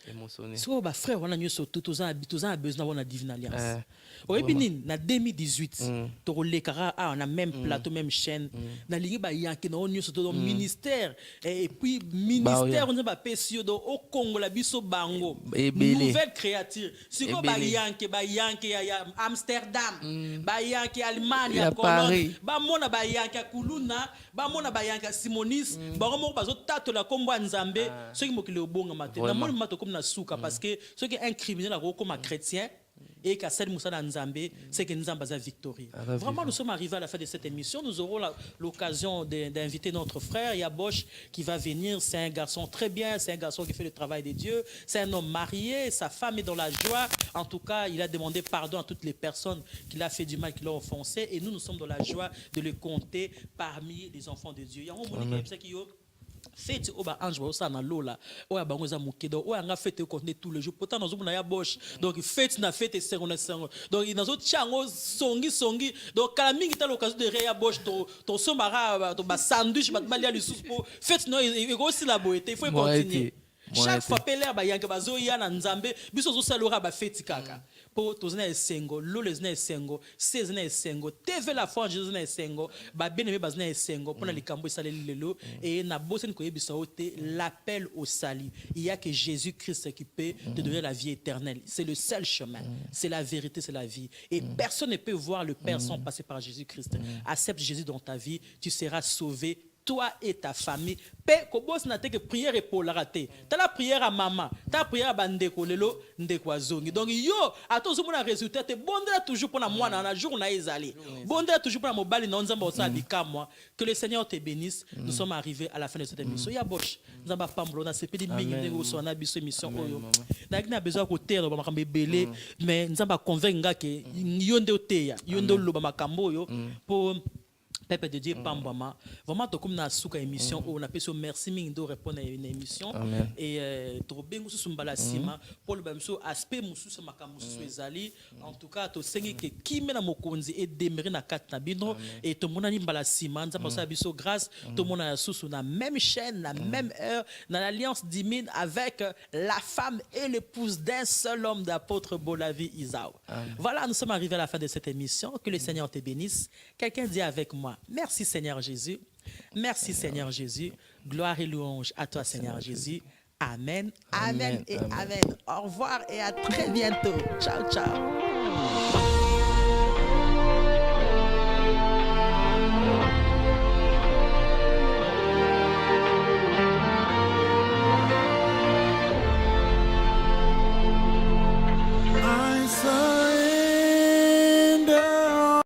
émotionné so ba frère wana nyoso tous a besoin na divine alliance oyebi na 2018 to lekara on a même plateau même chaîne na lingi ba yanki na nyoso to ministère et puis ministère on ba pesio do au Congo la biso bango nouvelle créature siko ba yanki ya Amsterdam ba yanki Allemagne ya Cologne ba mona ba yanki Kuluna ba mona ba yanki Simonis ba mo bazo tato la kombo nzambe soki mokile obonga matin na mona mato na souka parce que ce qui est un criminel comme un chrétien et qu'à cette moussa Nzambé c'est que Nzamba a victorieux. Vraiment nous sommes arrivés à la fin de cette émission, nous aurons l'occasion d'inviter notre frère Yabosh qui va venir, c'est un garçon très bien, c'est un garçon qui fait le travail de Dieu, c'est un homme marié, sa femme est dans la joie, en tout cas il a demandé pardon à toutes les personnes qui l'a fait du mal, qui l'ont offensé et nous sommes dans la joie de le compter parmi les enfants de Dieu. Fête au ange au sana lola oya bango za mukedo oya nga fête continuer tous les jours pourtant nous na ya Bosch donc fête na fête seconde donc ils nazo chango songi donc kala mingi ta l'occasion de réa Bosch to somara to ba sandwich ba malia le sous pour fête non il aussi la beauté il faut continuer chaque fois pele ba yanke bazo ya na nzambe biso zo salora ba fête kaka po tozena esengo lolo zena esengo sezena esengo tv la foi Jésus na esengo ba bien-aimé bazena esengo pona likambo esaleli lelo et na bosen ko yebisa ote l'appel au salut il y a que Jésus Christ qui peut te donner la vie éternelle c'est le seul chemin c'est la vérité c'est la vie et personne ne peut voir le Père sans passer par Jésus Christ accepte Jésus dans ta vie tu seras sauvé toi et ta famille pe ko boss na te que prière pour la rater ta la prière à maman ta prière à bandeko lelo ndeko azongi donc yo atozo mona résultat te bondela toujours pour na mwana na jour na ezali bondela toujours pour na mobali na nzamba osabika moi que le Seigneur te bénisse nous sommes arrivés à la fin de cette émission ya Bosch nzamba pambolo na sepeli mingi ndeko so na biso émission oyo na besoin ko terre ba makambe belé mais nzamba convaincre nga que yonde oteya yonde loba makambo yo pour Peuple de Dieu Pambama vraiment to comme na suka émission on appelle so merci mingi de répondre à une émission et to bengo sous mbala sima pour le bamso aspect musu sa makambo sous ezali en tout cas to sengi que kimé na mokonzi et demeurer na kat na bino et to mona ni mbala sima nza pour ça biso grâce to mona sous na même chaîne la même heure dans l'alliance divine avec la femme et l'épouse d'un seul homme d'apôtre Bolavi Isao. Voilà, nous sommes arrivés à la fin de cette émission, que le Seigneur te bénisse. Quelqu'un dit avec moi merci Seigneur Jésus. Merci Seigneur Jésus. Gloire et louange à toi Seigneur Jésus. Amen, amen et amen. Au revoir et à très bientôt. Ciao, ciao.